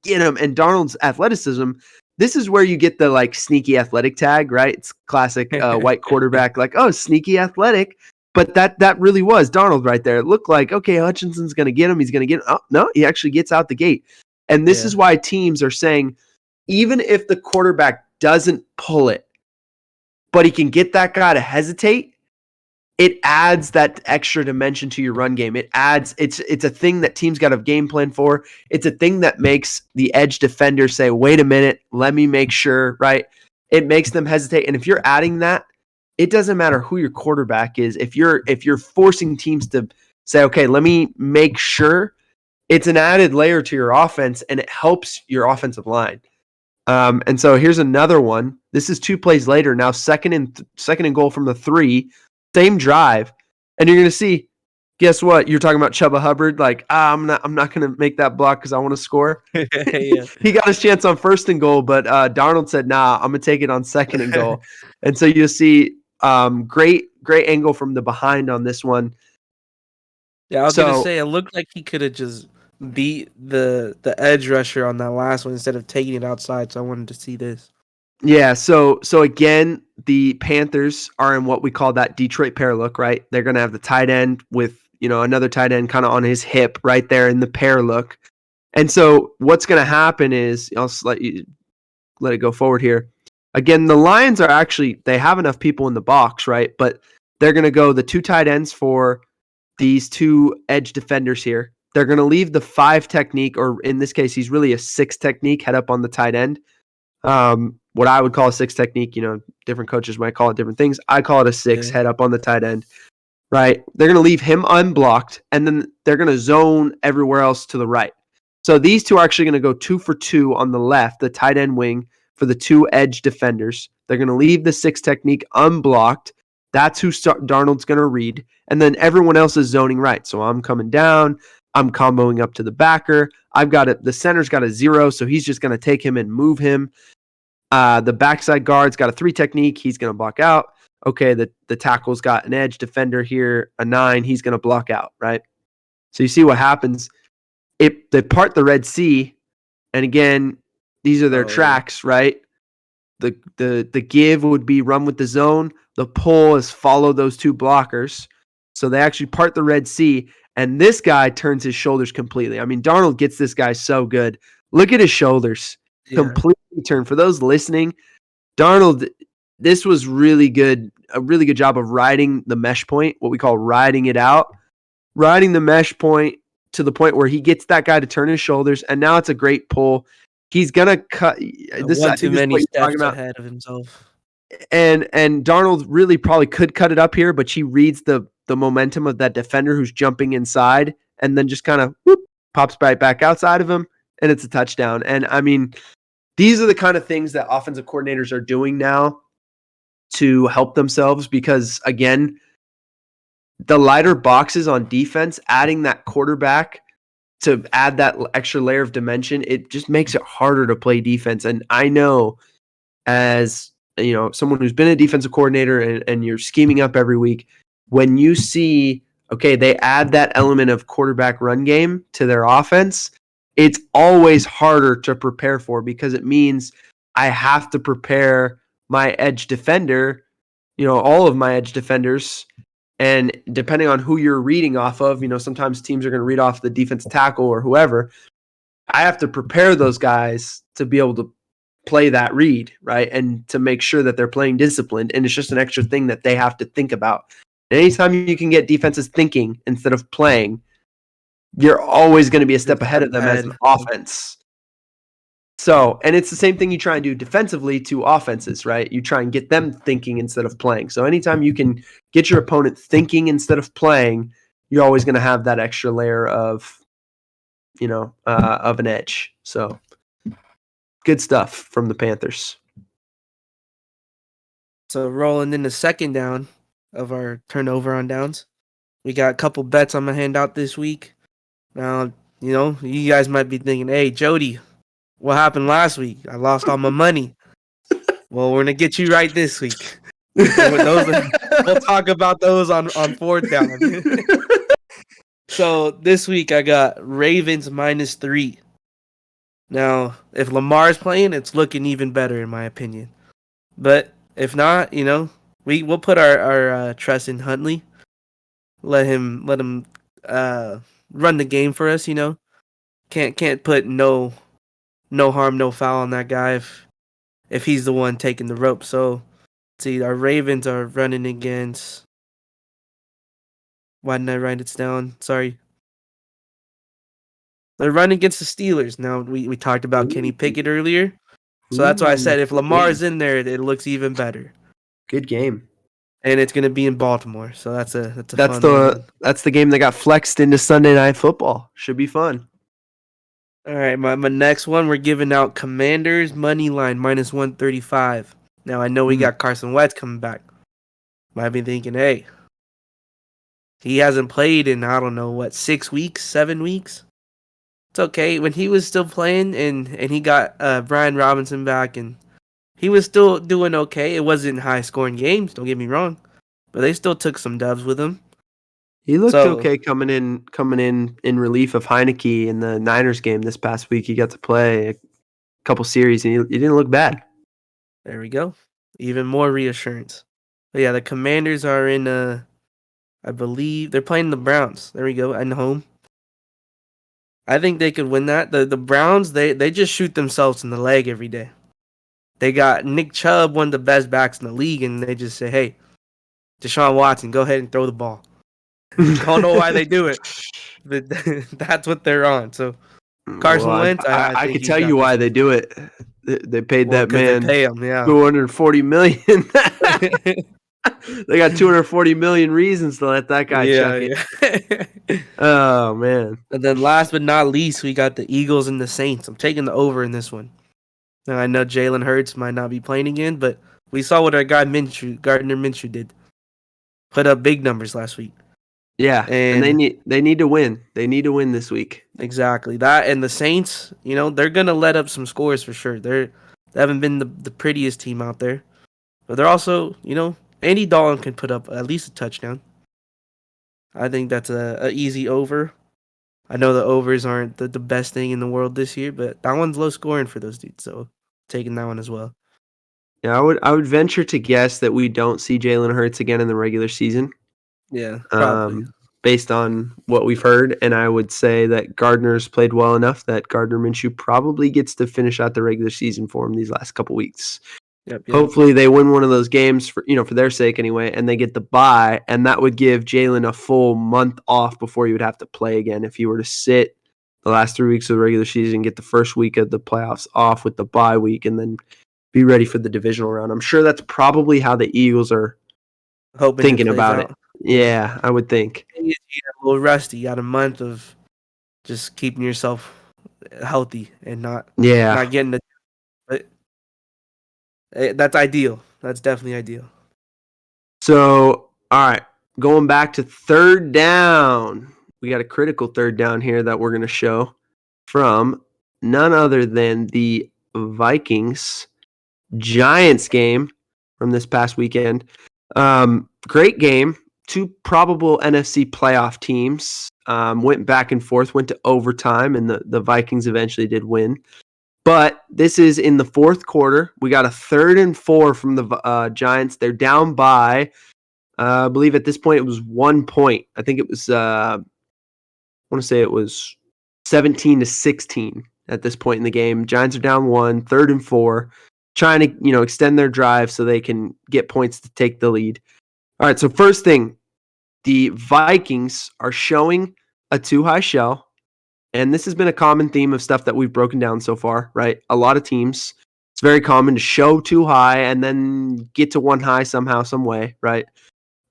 get him. And Darnold's athleticism, this is where you get the like sneaky athletic tag, right? It's classic white quarterback, like, oh, sneaky athletic. But that really was Darnold right there. It looked like, okay, Hutchinson's going to get him. He's going to get him. Oh, no, he actually gets out the gate. And this is why teams are saying, even if the quarterback doesn't pull it, but he can get that guy to hesitate, it adds that extra dimension to your run game. It adds, it's a thing that teams got a game plan for. It's a thing that makes the edge defender say, wait a minute, let me make sure, right? It makes them hesitate. And if you're adding that, it doesn't matter who your quarterback is. If you're forcing teams to say, okay, let me make sure, it's an added layer to your offense, and it helps your offensive line. And so here's another one. This is 2 plays later. Now second and goal from the 3, same drive, and you're going to see. Guess what? You're talking about Chuba Hubbard. Like, I'm not going to make that block because I want to score. He got his chance on 1st and goal, but Darnold said, nah, I'm going to take it on 2nd and goal. And so you'll see great angle from the behind on this one. Yeah, I was going to say, it looked like he could have just beat the edge rusher on that last one instead of taking it outside, so I wanted to see this. Yeah, so again, the Panthers are in what we call that Detroit pair look, right? They're going to have the tight end with, another tight end kind of on his hip right there in the pair look. And so what's going to happen is, I'll let it go forward here. Again, the Lions are actually, they have enough people in the box, right? But they're going to go the 2 tight ends for these 2 edge defenders here. They're going to leave the 5 technique, or in this case, he's really a 6 technique, head up on the tight end. What I would call a 6 technique, different coaches might call it different things. I call it a 6 head up on the tight end, right? They're going to leave him unblocked, and then they're going to zone everywhere else to the right. So these 2 are actually going to go 2 for 2 on the left, the tight end wing for the 2 edge defenders. They're going to leave the 6 technique unblocked. That's who Darnold's going to read. And then everyone else is zoning right. So I'm coming down. I'm comboing up to the backer. I've got it. The center's got a 0, so he's just going to take him and move him. The backside guard's got a 3 technique. He's going to block out. Okay, the tackle's got an edge defender here, a 9. He's going to block out, right? So you see what happens. They part the Red Sea, and again, these are their tracks, right? The give would be run with the zone. The pull is follow those 2 blockers. So they actually part the Red Sea, and this guy turns his shoulders completely. I mean, Darnold gets this guy so good. Look at his shoulders. Yeah. Completely turned. For those listening, Darnold, this was really good. A really good job of riding the mesh point, what we call riding it out. Riding the mesh point to the point where he gets that guy to turn his shoulders, and now it's a great pull. He's gonna cut this. One too many steps ahead of himself. And Darnold really probably could cut it up here, but he reads the momentum of that defender who's jumping inside, and then just kind of pops right back outside of him, and it's a touchdown. And I mean, these are the kind of things that offensive coordinators are doing now to help themselves, because again, the lighter boxes on defense, adding that quarterback to add that extra layer of dimension, it just makes it harder to play defense. And I know, as someone who's been a defensive coordinator and you're scheming up every week, when you see, okay, they add that element of quarterback run game to their offense, it's always harder to prepare for, because it means I have to prepare my edge defender, all of my edge defenders. And depending on who you're reading off of, sometimes teams are going to read off the defensive tackle or whoever. I have to prepare those guys to be able to play that read, right? And to make sure that they're playing disciplined. And it's just an extra thing that they have to think about. And anytime you can get defenses thinking instead of playing, you're always going to be a step ahead of them as an offense. So, and it's the same thing you try and do defensively to offenses, right? You try and get them thinking instead of playing. So anytime you can get your opponent thinking instead of playing, you're always going to have that extra layer of, of an edge. So good stuff from the Panthers. So rolling in the second down of our turnover on downs, we got a couple bets I'm going to hand out this week. Now, you guys might be thinking, hey, Jody, what happened last week? I lost all my money. Well, we're going to get you right this week. And with those, we'll talk about those on fourth down. So this week I got Ravens -3. Now, if Lamar's playing, it's looking even better in my opinion. But if not, we'll put our trust in Huntley. Let him run the game for us. Can't put no harm, no foul on that guy if he's the one taking the rope. So, see, our Ravens are running against. Why didn't I write it down? Sorry. They're running against the Steelers. Now, we talked about Kenny Pickett earlier. So that's why I said if Lamar's in there, it looks even better. Good game. And it's going to be in Baltimore. So that's the game that got flexed into Sunday Night Football. Should be fun. All right, my next one, we're giving out Commanders money line -135. Now, I know we got Carson Wentz coming back. Might be thinking, hey, he hasn't played in, I don't know, 6 weeks, 7 weeks? It's okay. When he was still playing and he got Brian Robinson back and he was still doing okay. It wasn't high-scoring games, don't get me wrong. But they still took some dubs with him. He looked okay coming in relief of Heineke in the Niners game this past week. He got to play a couple series, and he didn't look bad. There we go. Even more reassurance. But yeah, the Commanders are in, I believe, they're playing the Browns. There we go, at home. I think they could win that. The Browns, they just shoot themselves in the leg every day. They got Nick Chubb, one of the best backs in the league, and they just say, hey, Deshaun Watson, go ahead and throw the ball. Don't know why they do it, but that's what they're on. So Carson Wentz, I can tell you why they do it. They paid that man they pay him, yeah. $240 million. They got 240 million reasons to let that guy chuck it. Yeah. Oh man! And then last but not least, we got the Eagles and the Saints. I'm taking the over in this one. Now I know Jalen Hurts might not be playing again, but we saw what our guy Gardner Minshew did. Put up big numbers last week. Yeah, and they need to win. They need to win this week. Exactly that, and the Saints, they're gonna let up some scores for sure. They haven't been the prettiest team out there, but they're also, Andy Dalton can put up at least a touchdown. I think that's a easy over. I know the overs aren't the best thing in the world this year, but that one's low scoring for those dudes, so taking that one as well. Yeah, I would venture to guess that we don't see Jalen Hurts again in the regular season. Yeah, probably. Based on what we've heard, and I would say that Gardner's played well enough that Gardner Minshew probably gets to finish out the regular season for him these last couple weeks. Yep. Hopefully they win one of those games for their sake anyway, and they get the bye, and that would give Jalen a full month off before he would have to play again. If he were to sit the last 3 weeks of the regular season, get the first week of the playoffs off with the bye week, and then be ready for the divisional round. I'm sure that's probably how the Eagles are thinking about it. Yeah, I would think. You're a little rusty. You got a month of just keeping yourself healthy and not getting the. But that's ideal. That's definitely ideal. So, all right, going back to third down. We got a critical third down here that we're going to show from none other than the Vikings Giants game from this past weekend. Great game. Two probable NFC playoff teams went back and forth, went to overtime, and the Vikings eventually did win. But this is in the fourth quarter. We got a 3rd and 4 from the Giants. They're down by, I believe at this point it was 1 point. I think it was, I want to say it was 17-16 at this point in the game. Giants are down 1, 3rd and 4, trying to extend their drive so they can get points to take the lead. All right, so first thing, the Vikings are showing a too high shell, and this has been a common theme of stuff that we've broken down so far, right? A lot of teams, it's very common to show too high and then get to one high somehow, some way, right?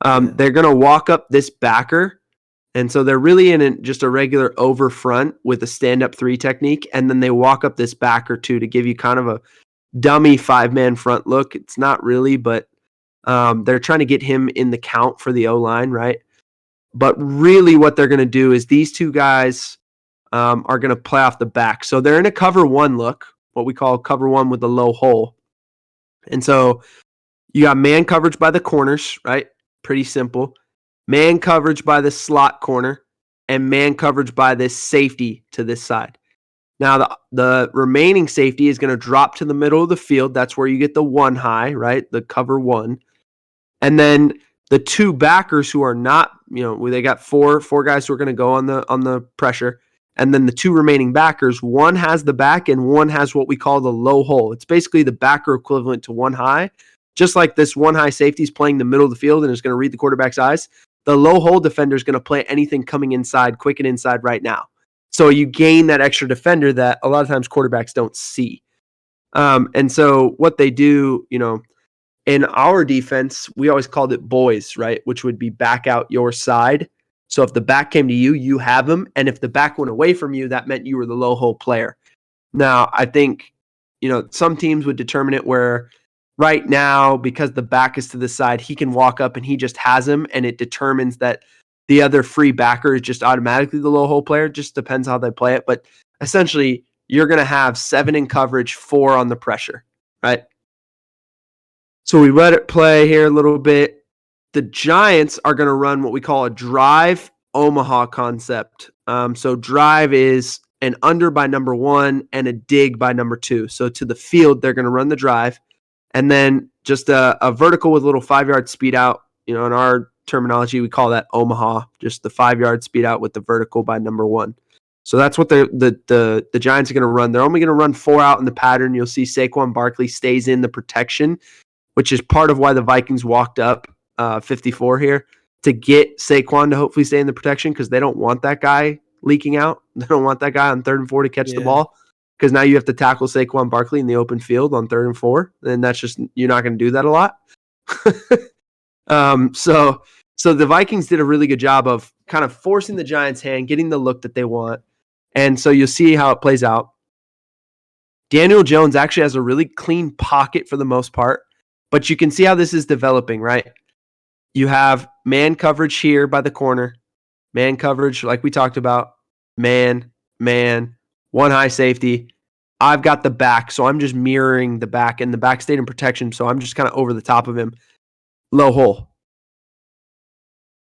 They're going to walk up this backer, and so they're really in just a regular over front with a stand-up 3 technique, and then they walk up this backer too to give you kind of a dummy 5-man front look. It's not really, but they're trying to get him in the count for the O-line, right? But really what they're going to do is these two guys are going to play off the back. So they're in a cover one look, what we call cover one with a low hole. And so you got man coverage by the corners, right? Pretty simple. Man coverage by the slot corner and man coverage by this safety to this side. Now, the remaining safety is going to drop to the middle of the field. That's where you get the one high, right? The cover one. And then the two backers who are not, they got four guys who are going to go on the pressure. And then the two remaining backers, one has the back and one has what we call the low hole. It's basically the backer equivalent to one high. Just like this one high safety is playing the middle of the field and is going to read the quarterback's eyes, the low hole defender is going to play anything coming inside, quick and inside right now. So you gain that extra defender that a lot of times quarterbacks don't see. And so what they do, in our defense, we always called it boys, right? Which would be back out your side. So if the back came to you, you have him. And if the back went away from you, that meant you were the low hole player. Now, I think, some teams would determine it where right now, because the back is to the side, he can walk up and he just has him. And it determines that the other free backer is just automatically the low hole player. Just depends how they play it. But essentially, you're going to have 7 in coverage, 4 on the pressure, right? So we let it play here a little bit. The Giants are going to run what we call a drive Omaha concept. So drive is an under by number 1 and a dig by number 2. So to the field, they're going to run the drive. And then just a vertical with a little 5-yard speed out. In our terminology, we call that Omaha, just the 5-yard speed out with the vertical by number 1. So that's what the Giants are going to run. They're only going to run 4 out in the pattern. You'll see Saquon Barkley stays in the protection, which is part of why the Vikings walked up 54 here to get Saquon to hopefully stay in the protection because they don't want that guy leaking out. They don't want that guy on 3rd and 4 to catch the ball because now you have to tackle Saquon Barkley in the open field on 3rd and 4, and that's just you're not going to do that a lot. So the Vikings did a really good job of kind of forcing the Giants' hand, getting the look that they want, and so you'll see how it plays out. Daniel Jones actually has a really clean pocket for the most part. But you can see how this is developing, right? You have man coverage here by the corner, man coverage like we talked about, man, one high safety. I've got the back, so I'm just mirroring the back, and the back stayed in protection, so I'm just kind of over the top of him. Low hole.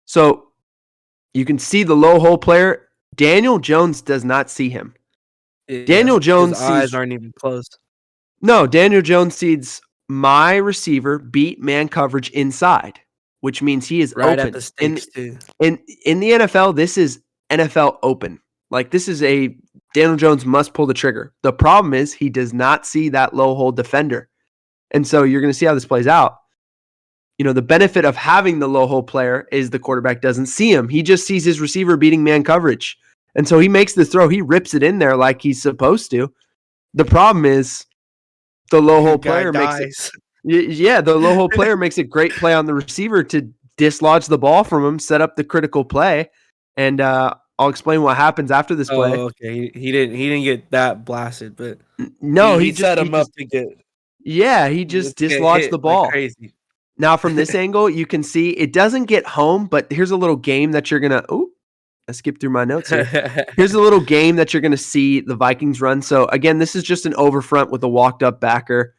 So you can see the low hole player. Daniel Jones does not see him. Yeah, Daniel Jones his eyes aren't even close. No, Daniel Jones sees my receiver beat man coverage inside, which means he is Right open. at the stakes, too. In the NFL, this is NFL open. Like this is a Daniel Jones must pull the trigger. The problem is he does not see that low hole defender. And so you're going to see how this plays out. The benefit of having the low hole player is the quarterback doesn't see him. He just sees his receiver beating man coverage. And so he makes the throw. He rips it in there like he's supposed to. The problem is the low hole player makes it. Yeah, the low hole player makes a great play on the receiver to dislodge the ball from him, set up the critical play, and I'll explain what happens after this play. Oh, okay. He didn't get that blasted, but no, he set him up to get. Yeah, he just dislodged the ball. Like crazy. Now from this angle, you can see it doesn't get home, but here's a little game that you're gonna. Oh, I skipped through my notes here. Here's a little game that you're gonna see the Vikings run. So again, this is just an over front with a walked up backer.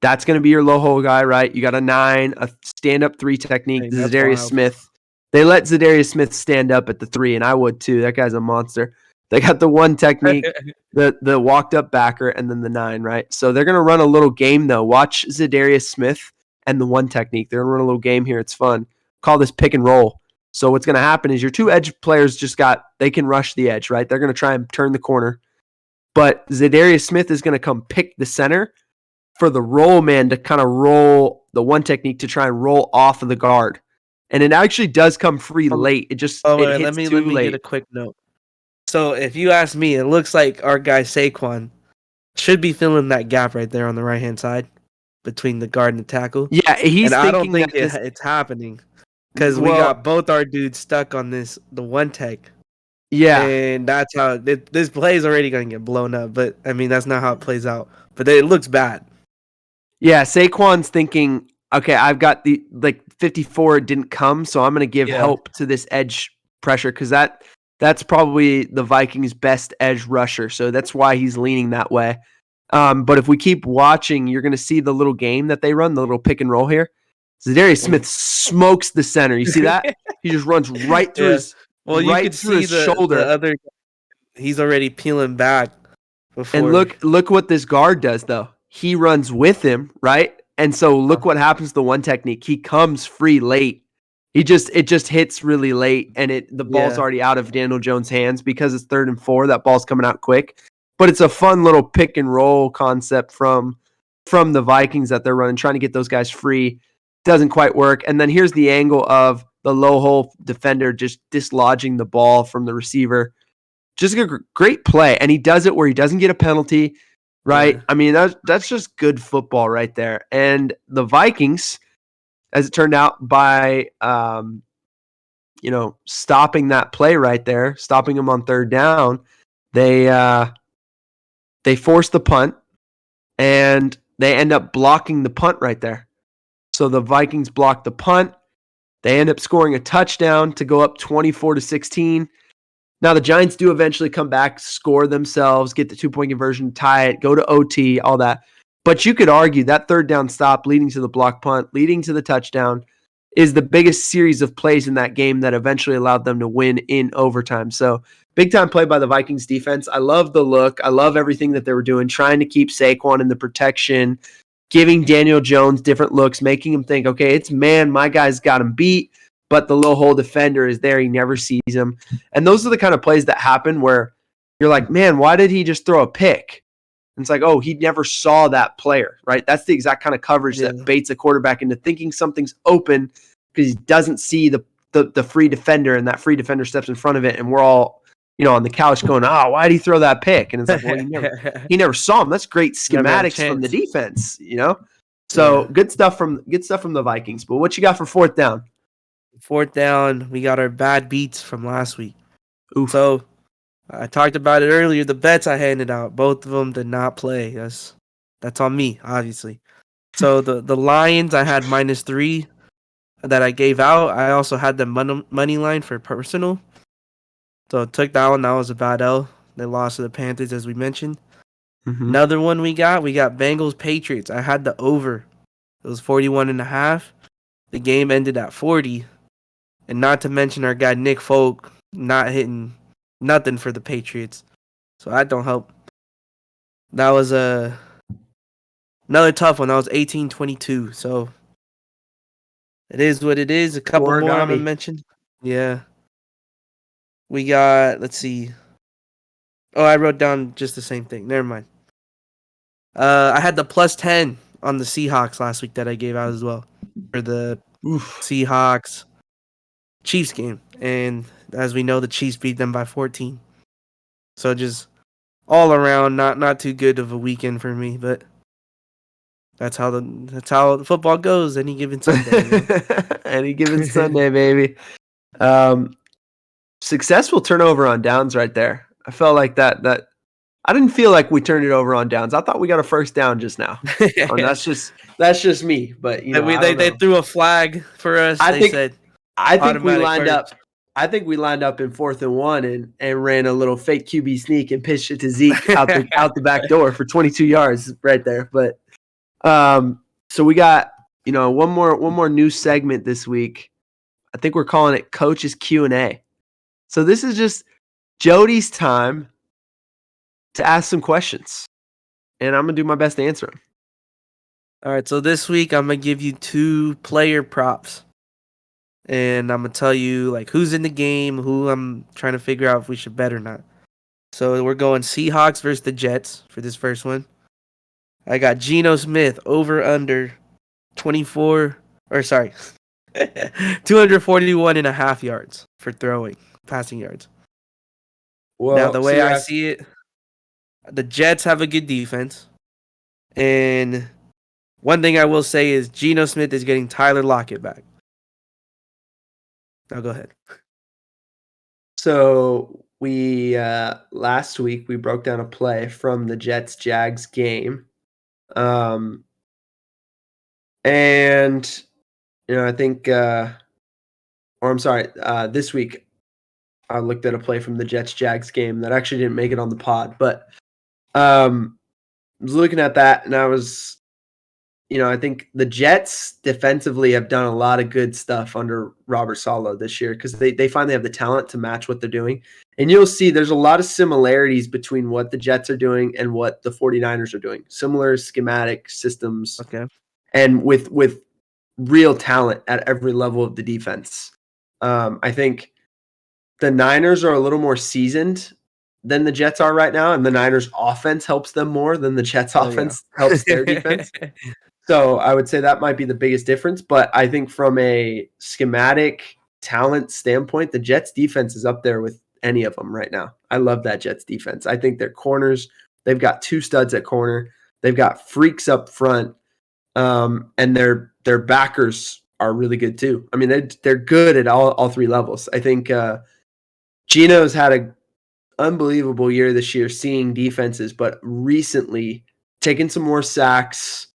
That's going to be your low hole guy, right? You got a 9, a stand-up 3 technique, hey, Zadarius Smith. They let Zadarius Smith stand up at the 3, and I would too. That guy's a monster. They got the 1 technique, the walked-up backer, and then the 9, right? So they're going to run a little game, though. Watch Zadarius Smith and the 1 technique. They're going to run a little game here. It's fun. Call this pick and roll. So what's going to happen is your 2 edge players they can rush the edge, right? They're going to try and turn the corner. But Zadarius Smith is going to come pick the center for the roll man to kind of roll the 1 technique to try and roll off of the guard. And it actually does come free late. It just it hits too late. Let me get a quick note. So if you ask me, it looks like our guy Saquon should be filling that gap right there on the right-hand side between the guard and the tackle. Yeah, he's and thinking I don't think that it's happening because we got both our dudes stuck on the 1 tech. Yeah. And that's how this play is already going to get blown up. But, I mean, that's not how it plays out. But it looks bad. Yeah, Saquon's thinking, okay, I've got the 54 didn't come, so I'm going to give help to this edge pressure because that That's probably the Vikings' best edge rusher. So that's why he's leaning that way. But if we keep watching, you're going to see the little game that they run, the little pick and roll here. Zadarius Smith smokes the center. You see that? He just runs right through his Well, you could see his shoulder. The other. He's already peeling back. Before. And look what this guard does though. He runs with him, right? And so look what happens to the one technique. He comes free late. It just hits really late, and the ball's already out of Daniel Jones' hands because it's 3rd and 4. That ball's coming out quick. But it's a fun little pick and roll concept from the Vikings that they're running, trying to get those guys free. Doesn't quite work. And then here's the angle of the low hole defender just dislodging the ball from the receiver. Just a great play. And he does it where he doesn't get a penalty, right? Yeah. I mean, that's just good football right there. And the Vikings, as it turned out, by stopping that play right there, stopping him on 3rd down, they force the punt, and they end up blocking the punt right there. So the Vikings block the punt. They end up scoring a touchdown to go up 24-16. Now the Giants do eventually come back, score themselves, get the 2-point conversion, tie it, go to OT, all that. But you could argue that 3rd down stop leading to the block punt, leading to the touchdown, is the biggest series of plays in that game that eventually allowed them to win in overtime. So big time play by the Vikings defense. I love the look. I love everything that they were doing, trying to keep Saquon in the protection, giving Daniel Jones different looks, making him think, okay, it's man, my guy's got him beat, but the low hole defender is there. He never sees him. And those are the kind of plays that happen where you're like, man, why did he just throw a pick? And it's like, oh, he never saw that player, right? That's the exact kind of coverage that baits a quarterback into thinking something's open because he doesn't see the free defender, and that free defender steps in front of it, and we're all, on the couch going, why did he throw that pick? And it's like, well, he never saw him. That's great schematics from the defense, So good stuff from the Vikings. But what you got for 4th down? 4th down, we got our bad beats from last week. Oof. So I talked about it earlier. The bets I handed out, both of them did not play. That's on me, obviously. So the Lions, I had -3 that I gave out. I also had the money line for personal. So I took that one. That was a bad L. They lost to the Panthers, as we mentioned. Mm-hmm. Another one we got Bengals Patriots. I had the over. It was 41.5. The game ended at 40. And not to mention our guy Nick Folk not hitting nothing for the Patriots. So that don't help. That was another tough one. That was 18-22. So it is what it is. A couple more I'm going to mention. Yeah. We got, let's see. Oh, I wrote down just the same thing. Never mind. I had the +10 on the Seahawks last week that I gave out as well. For the Seahawks Chiefs game. And as we know, the Chiefs beat them by 14. So just all around, not too good of a weekend for me, but that's how the football goes any given Sunday. Any given Sunday, baby. Successful turnover on downs right there. I felt like that I didn't feel like we turned it over on downs. I thought we got a 1st down just now. That's just me. But they threw a flag for us. I think we lined up. I think we lined up in 4th and 1 and ran a little fake QB sneak and pitched it to Zeke out the back door for 22 yards right there. But so we got one more new segment this week. I think we're calling it Coach's Q&A. So this is just Jody's time to ask some questions, and I'm going to do my best to answer them. All right, so this week I'm going to give you 2 player props, and I'm going to tell you like who's in the game, who I'm trying to figure out if we should bet or not. So we're going Seahawks versus the Jets for this first one. I got Geno Smith over under 241.5 yards for passing yards. Well, now, the way I see it, the Jets have a good defense. And one thing I will say is Geno Smith is getting Tyler Lockett back. Now go ahead. So we last week we broke down a play from the Jets-Jags game. And I think this week I looked at a play from the Jets-Jags game that actually didn't make it on the pod, but I was looking at that, and I was, I think the Jets defensively have done a lot of good stuff under Robert Saleh this year because they finally have the talent to match what they're doing. And you'll see there's a lot of similarities between what the Jets are doing and what the 49ers are doing. Similar schematic systems. Okay. And with real talent at every level of the defense. I think the Niners are a little more seasoned than the Jets are right now, and the Niners offense helps them more than the Jets offense helps their defense. So I would say that might be the biggest difference. But I think from a schematic talent standpoint, the Jets defense is up there with any of them right now. I love that Jets defense. I think their corners, they've got 2 studs at corner. They've got freaks up front. And their backers are really good too. I mean, they're good at all 3 levels. I think Geno's had an unbelievable year this year seeing defenses, but recently taking some more sacks.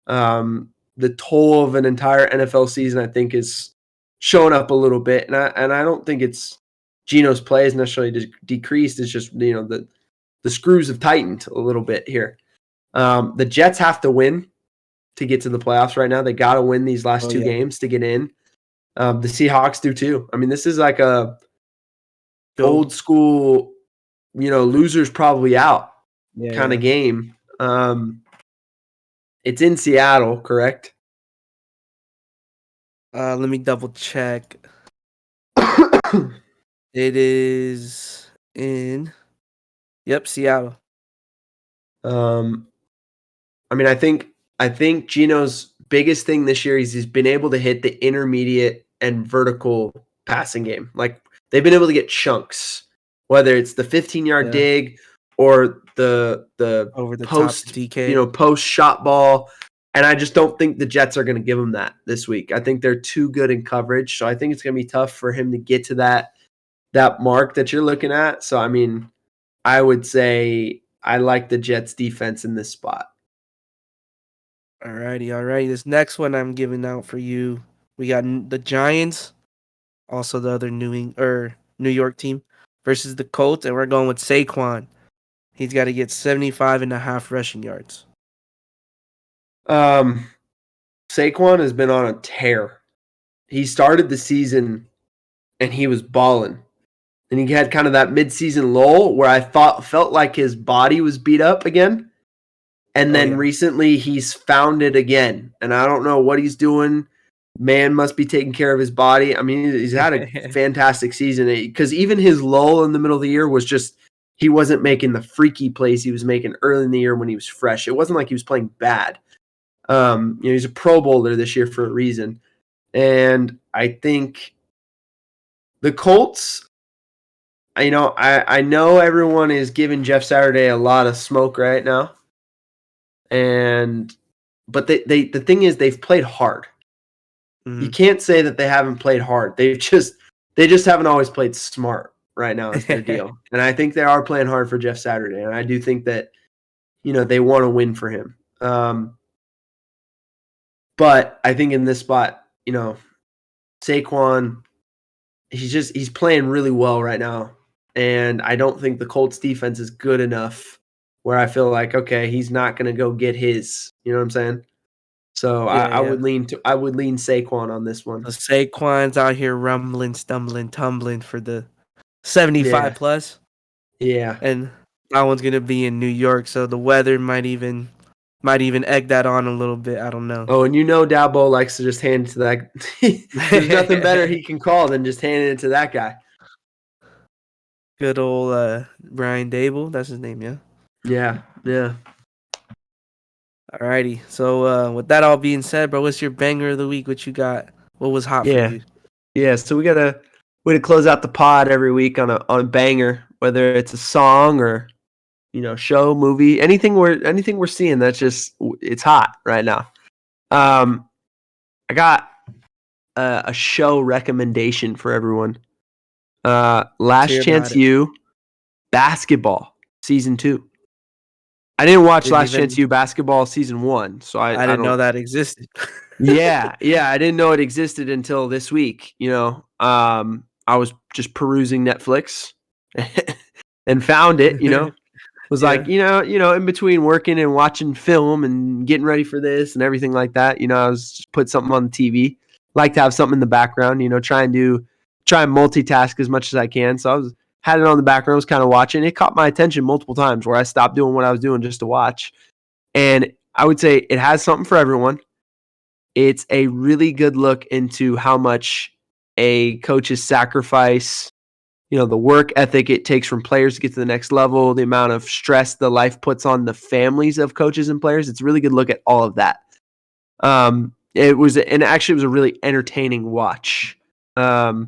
The toll of an entire NFL season, I think, is showing up a little bit, and I don't think it's Geno's play is necessarily decreased. It's just the screws have tightened a little bit here. The Jets have to win to get to the playoffs right now. They got to win these last 2 games to get in. The Seahawks do too. I mean, this is like a old school, losers probably out kind of game. It's in Seattle, correct? Let me double check. It is in Seattle. I mean, I think Geno's biggest thing this year is he's been able to hit the intermediate and vertical passing game. Like they've been able to get chunks, whether it's the 15-yard dig or the over the post top DK, post shot ball. And I just don't think the Jets are going to give him that this week. I think they're too good in coverage, so I think it's going to be tough for him to get to that mark that you're looking at. So I mean, I would say I like the Jets defense in this spot. Alrighty. This next one I'm giving out for you. We got the Giants, also the other New York team, versus the Colts, and we're going with Saquon. He's got to get 75.5 rushing yards. Saquon has been on a tear. He started the season and he was balling. And he had kind of that midseason lull where I felt like his body was beat up again. And then recently he's found it again. And I don't know what he's doing. Man must be taking care of his body. I mean, he's had a fantastic season because even his lull in the middle of the year was just he wasn't making the freaky plays he was making early in the year when he was fresh. It wasn't like he was playing bad. He's a Pro Bowler this year for a reason. And I think the Colts, I know everyone is giving Jeff Saturday a lot of smoke right now. But the thing is they've played hard. Mm-hmm. You can't say that they haven't played hard. They just haven't always played smart right now is their deal. And I think they are playing hard for Jeff Saturday. And I do think that, they want to win for him. But I think in this spot, Saquon, he's playing really well right now. And I don't think the Colts defense is good enough where I feel like, okay, he's not going to go get his, you know what I'm saying? So I would lean Saquon on this one. So Saquon's out here rumbling, stumbling, tumbling for the 75 plus. Yeah. And that one's going to be in New York, so the weather might even egg that on a little bit. I don't know. Oh, and Dabo likes to just hand it to that. There's nothing better he can call than just handing it to that guy. Good old Brian Dable. That's his name, yeah? Yeah. Alrighty. So with that all being said, bro, what's your banger of the week? What you got? What was hot for you? Yeah, so we got to close out the pod every week on a banger, whether it's a song or show, movie, anything we're seeing that's just it's hot right now. I got a show recommendation for everyone. Last Chance U basketball season 2. I didn't watch Last Chance U basketball season 1, so I didn't know that existed. yeah, I didn't know it existed until this week. I was just perusing Netflix and found it, was like, Yeah. in between working and watching film and getting ready for this and everything like that, I was just put something on the TV. Like to have something in the background, try and multitask as much as I can. So had it on the background, was kind of watching. It caught my attention multiple times where I stopped doing what I was doing just to watch. And I would say it has something for everyone. It's a really good look into how much a coach's sacrifice, the work ethic it takes from players to get to the next level, the amount of stress the life puts on the families of coaches and players. It's a really good look at all of that. It was a really entertaining watch. A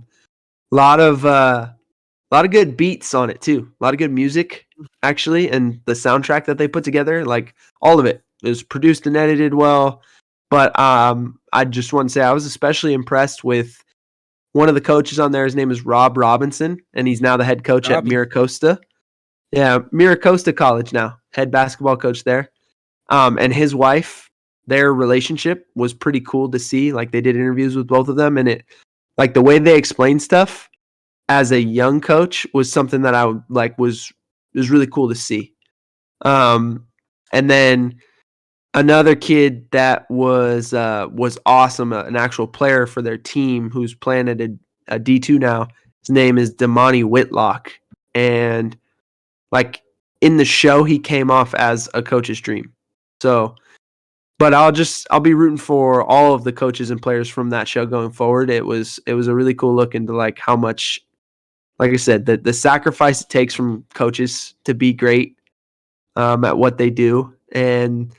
lot of good beats on it too. A lot of good music actually, and the soundtrack that they put together, like all of it was produced and edited well. But I just want to say I was especially impressed with one of the coaches on there. His name is Rob Robinson, and he's now the head coach at Robbie. Miracosta. Yeah, Miracosta College now, head basketball coach there. And his wife, their relationship was pretty cool to see. Like they did interviews with both of them, and like the way they explained stuff as a young coach was something that I was really cool to see. And then another kid that was awesome, an actual player for their team who's playing at a D2 now. His name is Damani Whitlock, and like in the show, he came off as a coach's dream. So, but I'll be rooting for all of the coaches and players from that show going forward. It was a really cool look into like how much, like I said, the sacrifice it takes from coaches to be great at what they do, and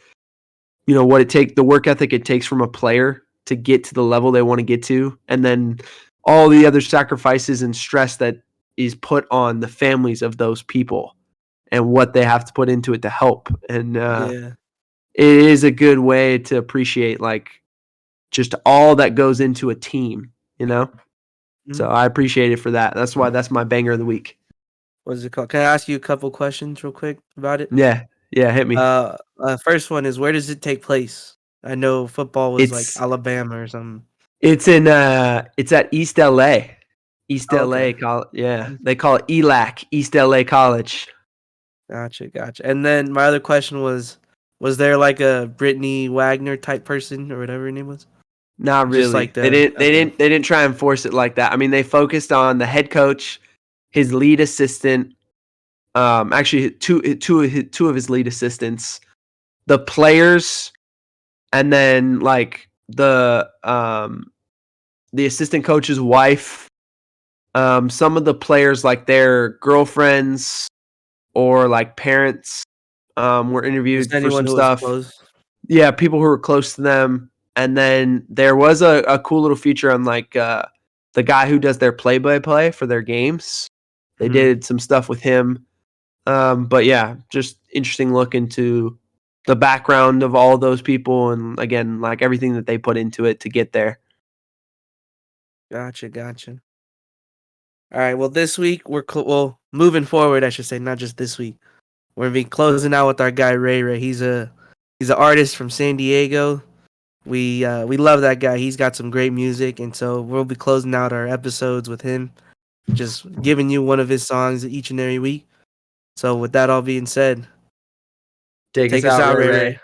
what the work ethic it takes from a player to get to the level they want to get to, and then all the other sacrifices and stress that is put on the families of those people and what they have to put into it to help. And Yeah. it is a good way to appreciate like just all that goes into a team, So I appreciate it for that. That's why that's my banger of the week. What is it called? Can I ask you a couple questions real quick about it? Yeah. Yeah, hit me. First one is, where does it take place? I know football was like It's Alabama or something. it's at East LA. East Oh, LA okay. College. Yeah. They call it ELAC, East LA College. Gotcha. And then my other question was there like a Brittany Wagner type person or whatever her name was? Not Just really. like the They didn't try and force it like that. I mean, they focused on the head coach, his lead assistant, actually two of his lead assistants, the players, and then like the assistant coach's wife, some of the players like their girlfriends or like parents were just interviewed for anyone some who was stuff. close. Yeah, people who were close to them. And then there was a cool little feature on like the guy who does their play-by-play for their games. They did some stuff with him. But yeah, just interesting look into the background of all those people, and again, like everything that they put into it to get there. Gotcha. All right. Well, this week moving forward, I should say, not just this week. We're gonna be closing out with our guy Ray Ray. He's an artist from San Diego. We love that guy. He's got some great music, and so we'll be closing out our episodes with him, just giving you one of his songs each and every week. So with that all being said, Take take us us out, out, Ray Ray Ray. Ray.